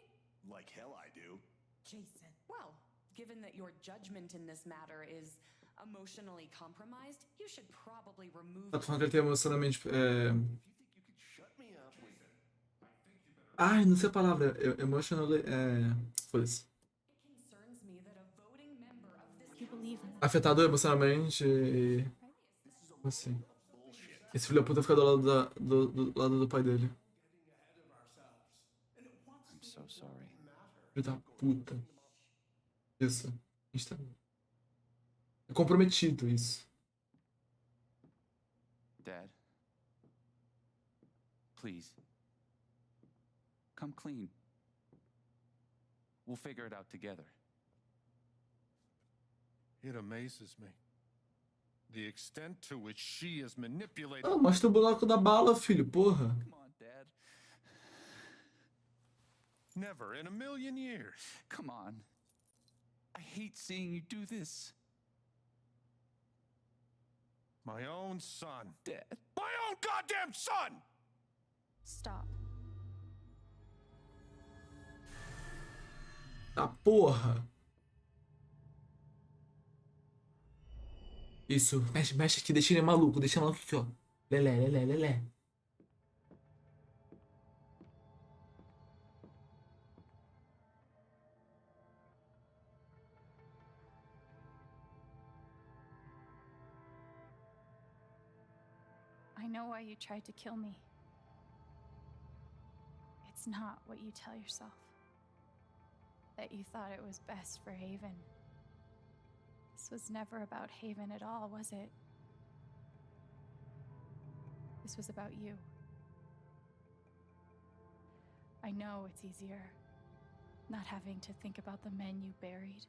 Like hell I do. Jason. Well, given that your judgment in this matter is emotionally compromised, you should probably remove... Tá falando que ele tem emocionalmente... Ai, não sei a palavra. Emotionally... Foda-se. Afetado emocionalmente e... Assim. Esse filho da puta fica do lado, do lado do pai dele. I'm so sorry. Filho da puta. Isso. A gente tá... É comprometido isso. Dad. Please. Come clean. We'll figure it out together. It amazes me. The extent to which she is manipulated. Ah, mostra o bloco da bala, filho, porra. Come on, Dad. Never in a million years. Come on. I hate seeing you do this. My own son. Dad. My own goddamn son! Stop. Ah, porra. Isso, mexe, mexe aqui, deixa ele maluco aqui, ó. Lelé, lelé, lelé. I know why you tried to kill me. It's not what you tell yourself. That you thought it was best for Haven. This was never about Haven at all, was it? This was about you. I know it's easier not having to think about the men you buried.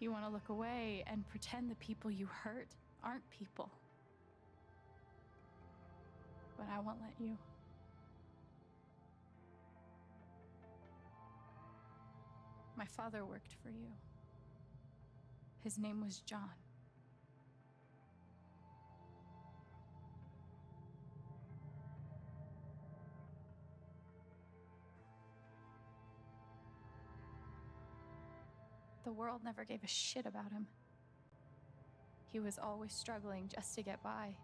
You want to look away and pretend the people you hurt aren't people. But I won't let you. My father worked for you. His name was John. The world never gave a shit about him. He was always struggling just to get by.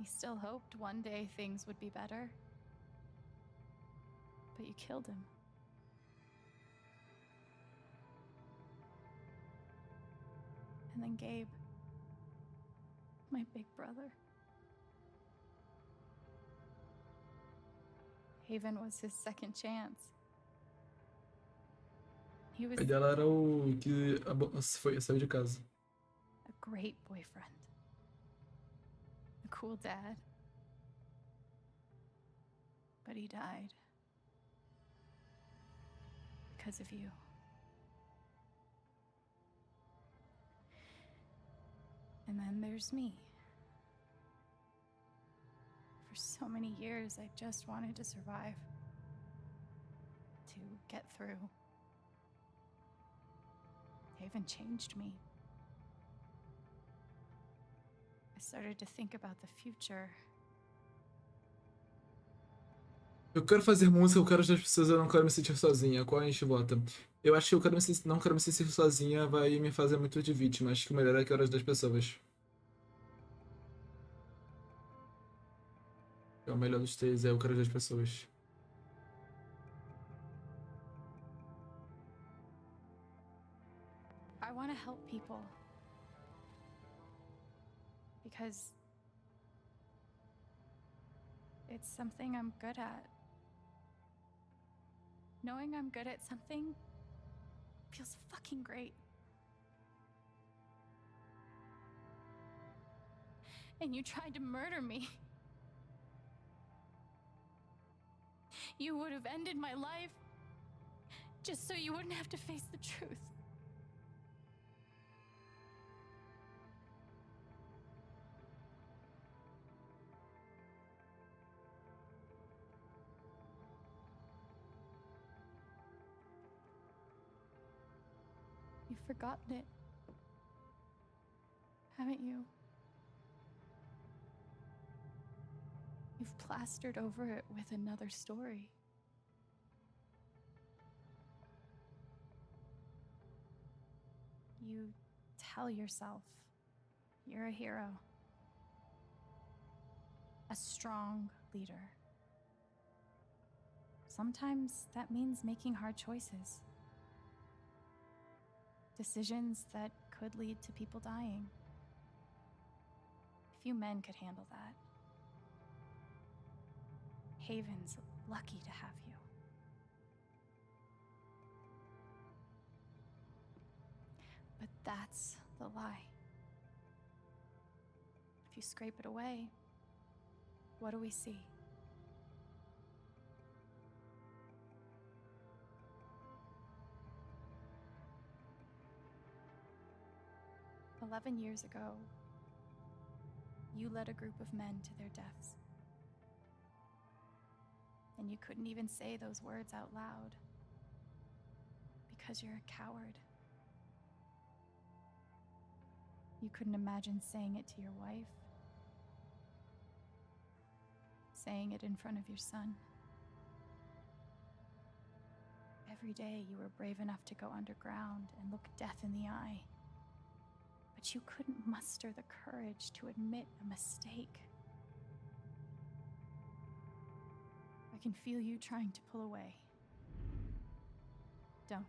He still hoped one day things would be better. But you killed him. And then Gabe, my big brother. Haven was his second chance. He was O pai dela era o que saiu de casa. a great boyfriend, a cool dad. But he died because of you. And then there's me. For so many years, I just wanted to survive, to get through. Haven changed me. I started to think about the future. Eu quero fazer música, eu quero ajudar as pessoas, eu não quero me sentir sozinha. Qual a gente vota? Eu acho que eu quero não quero me sentir sozinha, vai me fazer muito de vítima. Acho que o melhor é que eu quero ajudar as pessoas. É o melhor dos três, eu quero ajudar as pessoas. I want to help people. Because it's something I'm good at. Knowing I'm good at something feels fucking great. And you tried to murder me. You would have ended my life just so you wouldn't have to face the truth. You've forgotten it, haven't you? You've plastered over it with another story. You tell yourself you're a hero, a strong leader. Sometimes that means making hard choices. Decisions that could lead to people dying. Few men could handle that. Haven's lucky to have you. But that's the lie. If you scrape it away, what do we see? 11 years ago, you led a group of men to their deaths. And you couldn't even say those words out loud because you're a coward. You couldn't imagine saying it to your wife, saying it in front of your son. Every day you were brave enough to go underground and look death in the eye. But you couldn't muster the courage to admit a mistake. I can feel you trying to pull away. Don't.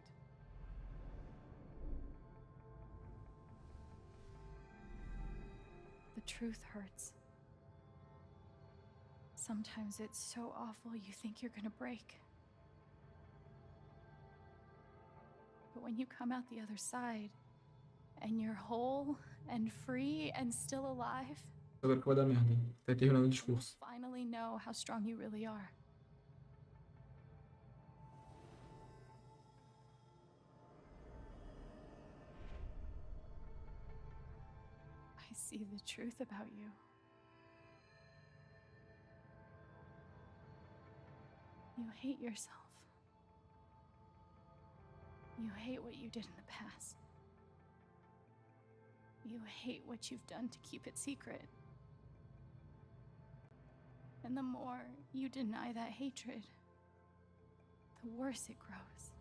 The truth hurts. Sometimes it's so awful you think you're gonna break. But when you come out the other side, and you're whole and free and still alive, Agora que vai dar merda. Tá terminando o discurso. finally know how strong you really are. I see the truth about you. You hate yourself. You hate what you did in the past. You hate what you've done to keep it secret. And the more you deny that hatred, the worse it grows.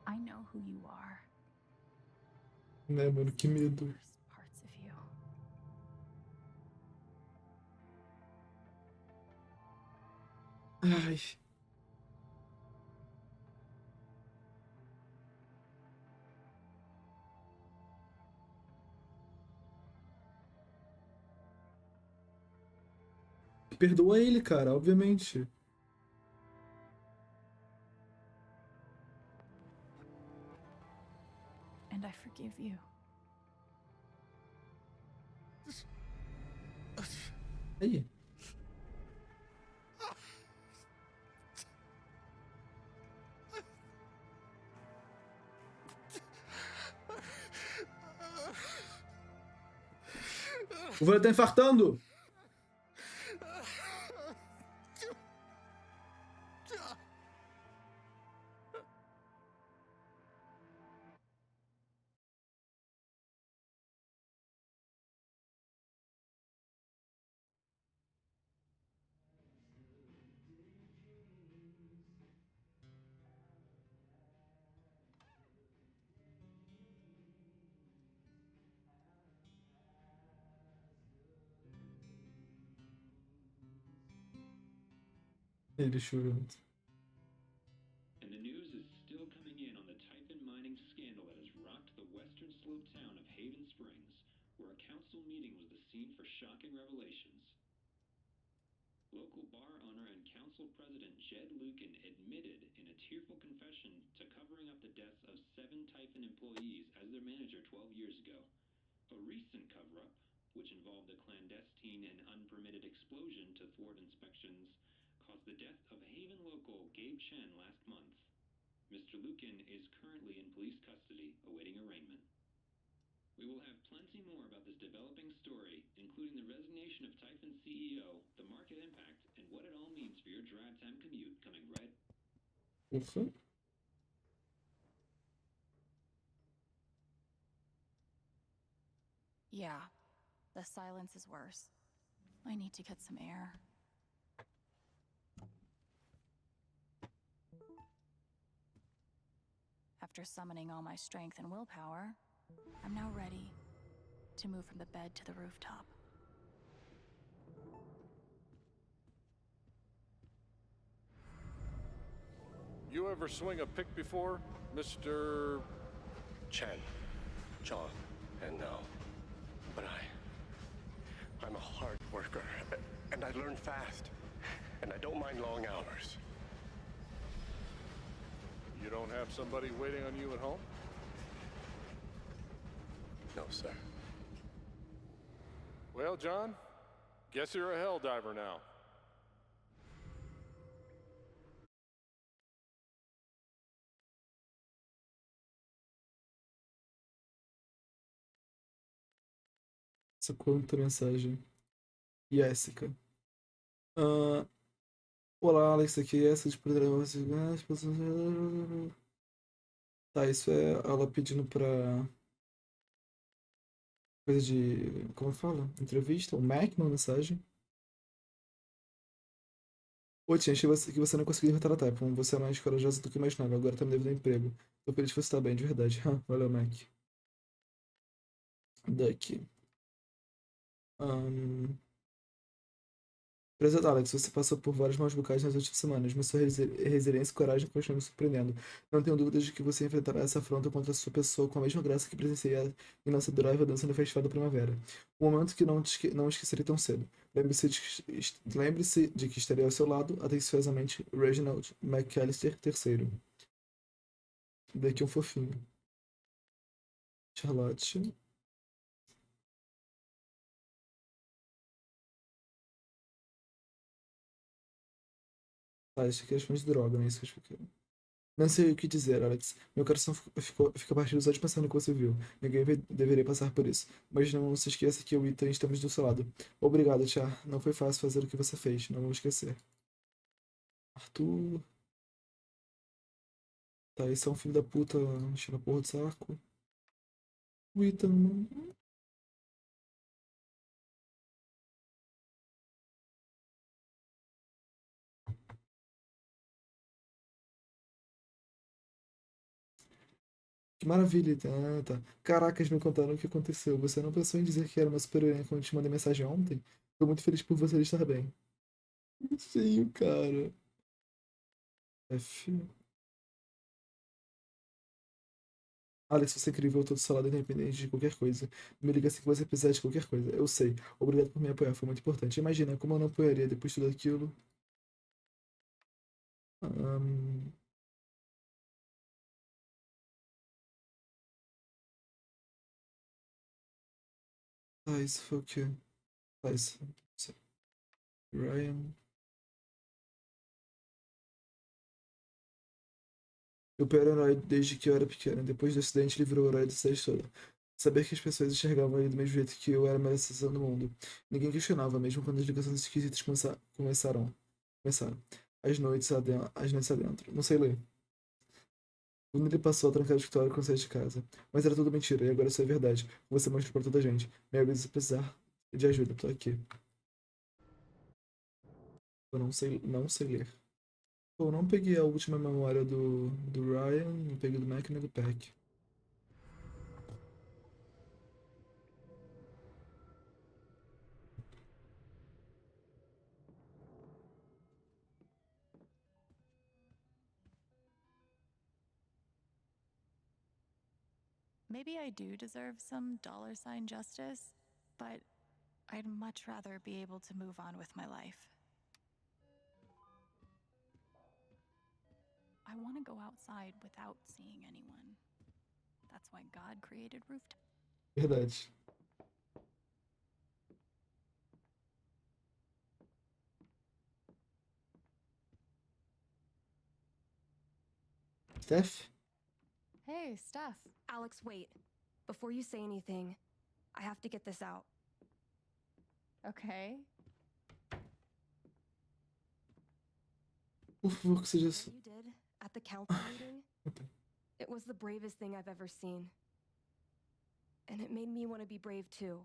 I know who you are. Né, mano? Que medo. Parts of you. Ai. Perdoa ele, cara, obviamente. And I forgive you. Aí. O velho tá infartando. Ele chorando. And the news is still coming in on the Typhon mining scandal that has rocked the western slope town of Haven Springs, where a council meeting was the scene for shocking revelations. Local bar owner and council president Jed Lucan admitted in a tearful confession to covering up the deaths of 7 Typhon employees as their manager 12 years ago. A recent cover-up, which involved a clandestine and unpermitted explosion to thwart inspections, caused the death of Haven local Gabe Chen last month. Mr. Lucan is currently in police custody, awaiting arraignment. We will have plenty more about this developing story, including the resignation of Typhon CEO, the market impact, and what it all means for your drive time commute, coming right. Ufa. Yeah, the silence is worse. I need to get some air. After summoning all my strength and willpower, I'm now ready to move from the bed to the rooftop. You ever swing a pick before, Mr. Chen, John, and no. But I'm a hard worker, and I learn fast, and I don't mind long hours. You don't have somebody waiting on you at home? No, sir. Well, John, guess you're a hell diver now. Essa quanta mensagem. Jéssica. Ah, olá, Alex, aqui é essa de Tá, isso é ela pedindo pra coisa de. Como fala? Entrevista? O Mac, uma mensagem. Ô, tia, achei que você não conseguiu retratar. Como você é mais corajosa do que imaginava. Agora tá me devendo emprego. Tô feliz que você tá bem, de verdade. Valeu, Mac. Daqui. Um... Prezado Alex, você passou por vários maus bocados nas últimas semanas, mas sua resiliência e coragem continuam me surpreendendo. Não tenho dúvidas de que você enfrentará essa afronta contra sua pessoa com a mesma graça que presenciei em nossa adorável dança no Festival da Primavera. Um momento que não esquecerei tão cedo. Lembre-se de que estarei ao seu lado, atenciosamente, Reginald McAllister III. Daqui um fofinho. Charlotte. Ah, isso aqui é fãs de droga, não é isso que eu expliquei. Não sei o que dizer, Alex. Meu coração fica partido só de pensar no que você viu. Ninguém deveria passar por isso. Mas não se esqueça que eu e Ethan estamos do seu lado. Obrigado, Tia. Não foi fácil fazer o que você fez. Não vou esquecer. Arthur. Tá, esse é um filho da puta enchendo a porra do saco. O Ethan. Que maravilha, Ethan. Ah, tá. Caracas, me contaram o que aconteceu. Você não pensou em dizer que era uma super-heroína quando te mandei mensagem ontem? Tô muito feliz por você estar bem. Que feio, cara. F. Alex, você é incrível, todo seu lado independente de qualquer coisa. Me liga assim que você precisar de qualquer coisa. Eu sei. Obrigado por me apoiar, foi muito importante. Imagina, como eu não apoiaria depois de tudo aquilo. Ahn, Ah, isso foi o quê? Ah, isso. Ryan. Eu era herói desde que eu era pequeno. Depois do acidente, ele virou o herói da cidade toda. Saber que as pessoas enxergavam ele do mesmo jeito que eu era a melhor sensação do mundo. Ninguém questionava, mesmo quando as ligações esquisitas começaram. As noites adentro. Não sei ler. Quando ele passou a trancar o escritório quando saí de casa. Mas era tudo mentira, e agora isso é verdade. Você mostra pra toda a gente. Me avisa se precisar de ajuda, tô aqui. Eu não sei ler. Pô, eu não peguei a última memória do Ryan, não peguei do Mac nem do Peck. Maybe I do deserve some dollar sign justice, but I'd much rather be able to move on with my life. I want to go outside without seeing anyone. That's why God created rooftops. Verdade. Steph? Hey, Steph. Alex, wait. Before you say anything, I have to get this out. Okay. Por favor, que seja isso. What you did at the council meeting, it was the bravest thing I've ever seen. And it made me want to be brave too.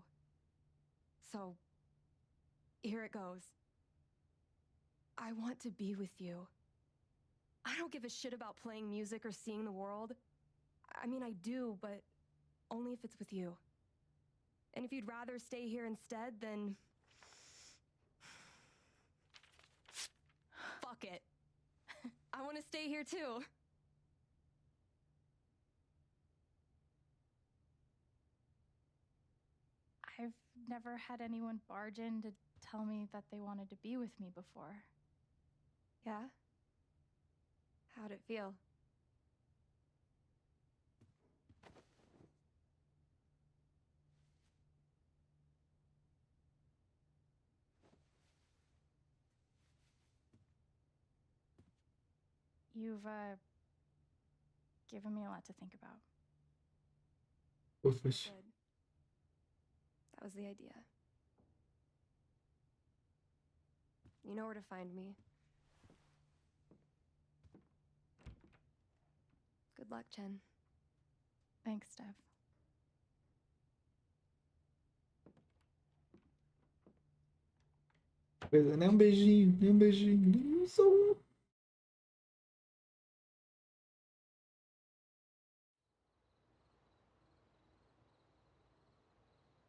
So, here it goes. I want to be with you. I don't give a shit about playing music or seeing the world. I mean, I do, but only if it's with you. And if you'd rather stay here instead, then... Fuck it. I want to stay here too. I've never had anyone barge in to tell me that they wanted to be with me before. Yeah? How'd it feel? You've, given me a lot to think about. Fofas. Good. That was the idea. You know where to find me. Good luck, Chen. Thanks, Steph. Beleza, nem um beijinho, nem um beijinho, nem só um.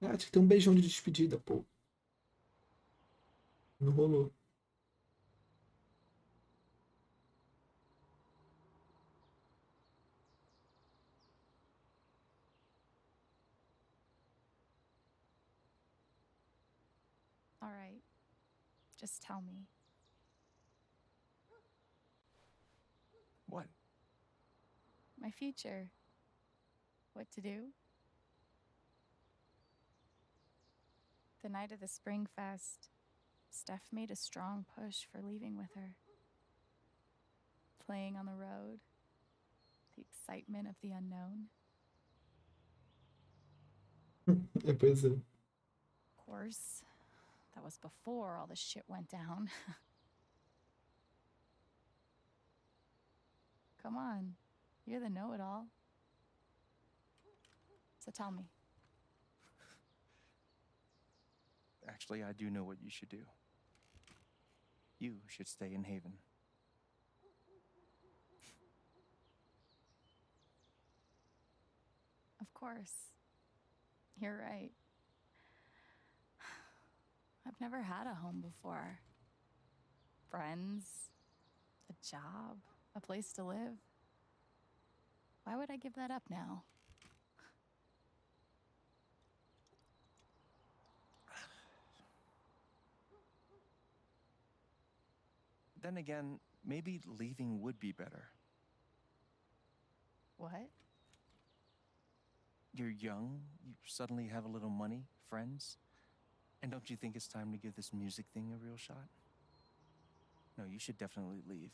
Ah, tinha que ter um beijão de despedida, pô. Não rolou. All right. Just tell me. What? My future. What to do? The night of the Spring Fest, Steph made a strong push for leaving with her. Playing on the road, the excitement of the unknown. Pois é. Of course, that was before all the shit went down. Come on, you're the know-it-all. So tell me. Actually, I do know what you should do. You should stay in Haven. Of course. You're right. I've never had a home before. Friends, a job, a place to live. Why would I give that up now? Then again, maybe leaving would be better. What? You're young, you suddenly have a little money, friends. And don't you think it's time to give this music thing a real shot? No, you should definitely leave.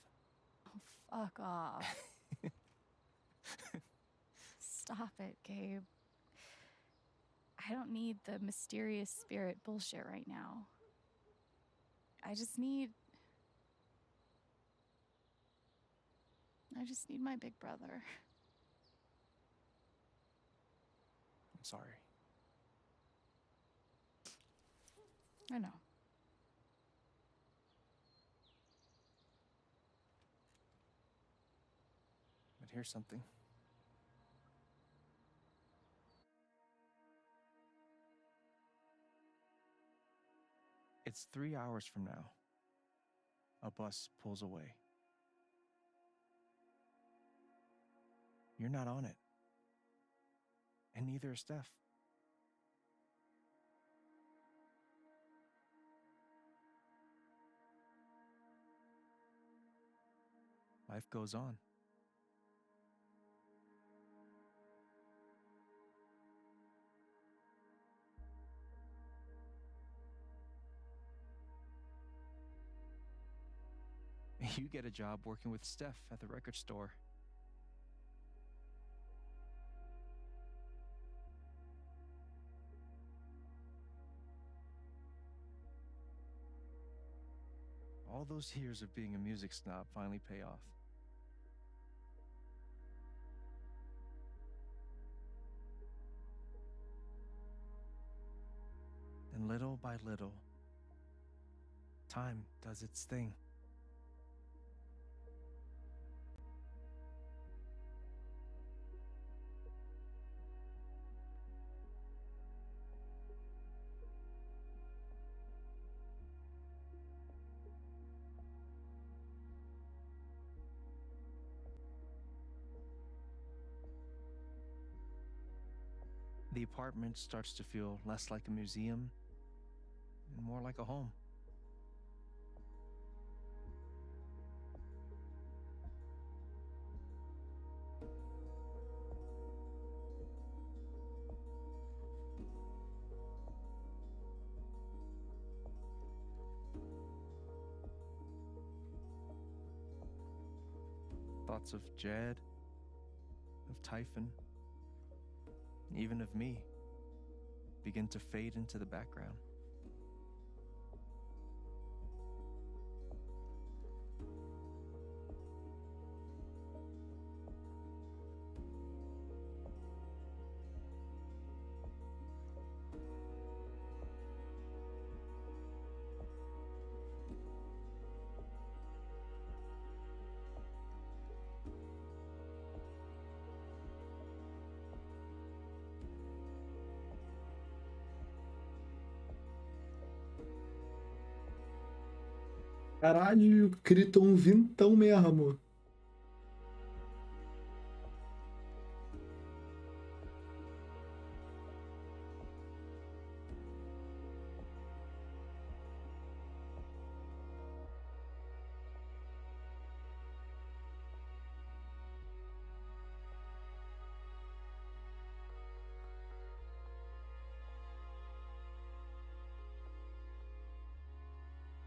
Oh, fuck off. Stop it, Gabe. I don't need the mysterious spirit bullshit right now. I just need my big brother. I'm sorry. I know. But here's something. It's 3 hours from now. A bus pulls away. You're not on it. And neither is Steph. Life goes on. You get a job working with Steph at the record store. All those years of being a music snob finally pay off. And little by little, time does its thing. The apartment starts to feel less like a museum and more like a home. Thoughts of Jed, of Typhon, even of me begin to fade into the background. Caralho, gritou um vintão mesmo.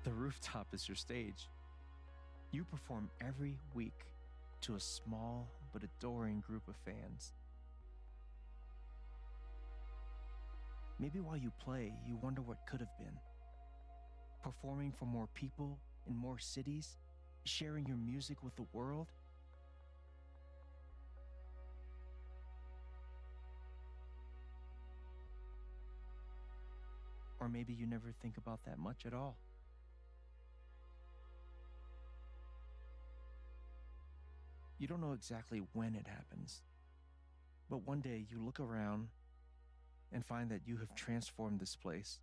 The rooftop is your stage. You perform every week to a small but adoring group of fans. Maybe while you play, you wonder what could have been. Performing for more people in more cities, sharing your music with the world. Or maybe you never think about that much at all. You don't know exactly when it happens, but one day you look around and find that you have transformed this place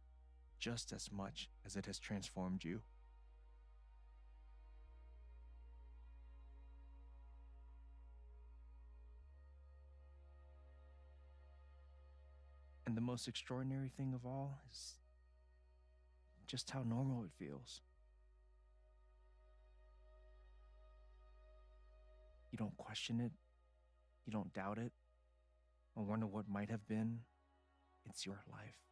just as much as it has transformed you. And the most extraordinary thing of all is just how normal it feels. You don't question it, you don't doubt it, or wonder what might have been. It's your life.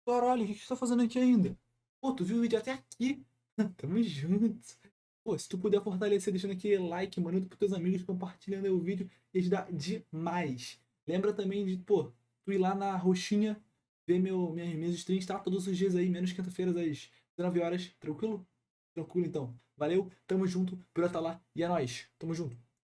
Caralho, o que você tá fazendo aqui ainda? Pô, tu viu o vídeo até aqui? Tamo junto. Pô, se tu puder fortalecer deixando aquele like, mandando pros teus amigos, compartilhando aí o vídeo, ia ajudar demais. Lembra também de, pô, tu ir lá na roxinha, ver minhas streams, tá? Todos os dias aí, menos quinta-feiras, às 19 horas. Tranquilo? Tranquilo, então. Valeu, tamo junto, por estar lá. E é nóis. Tamo junto.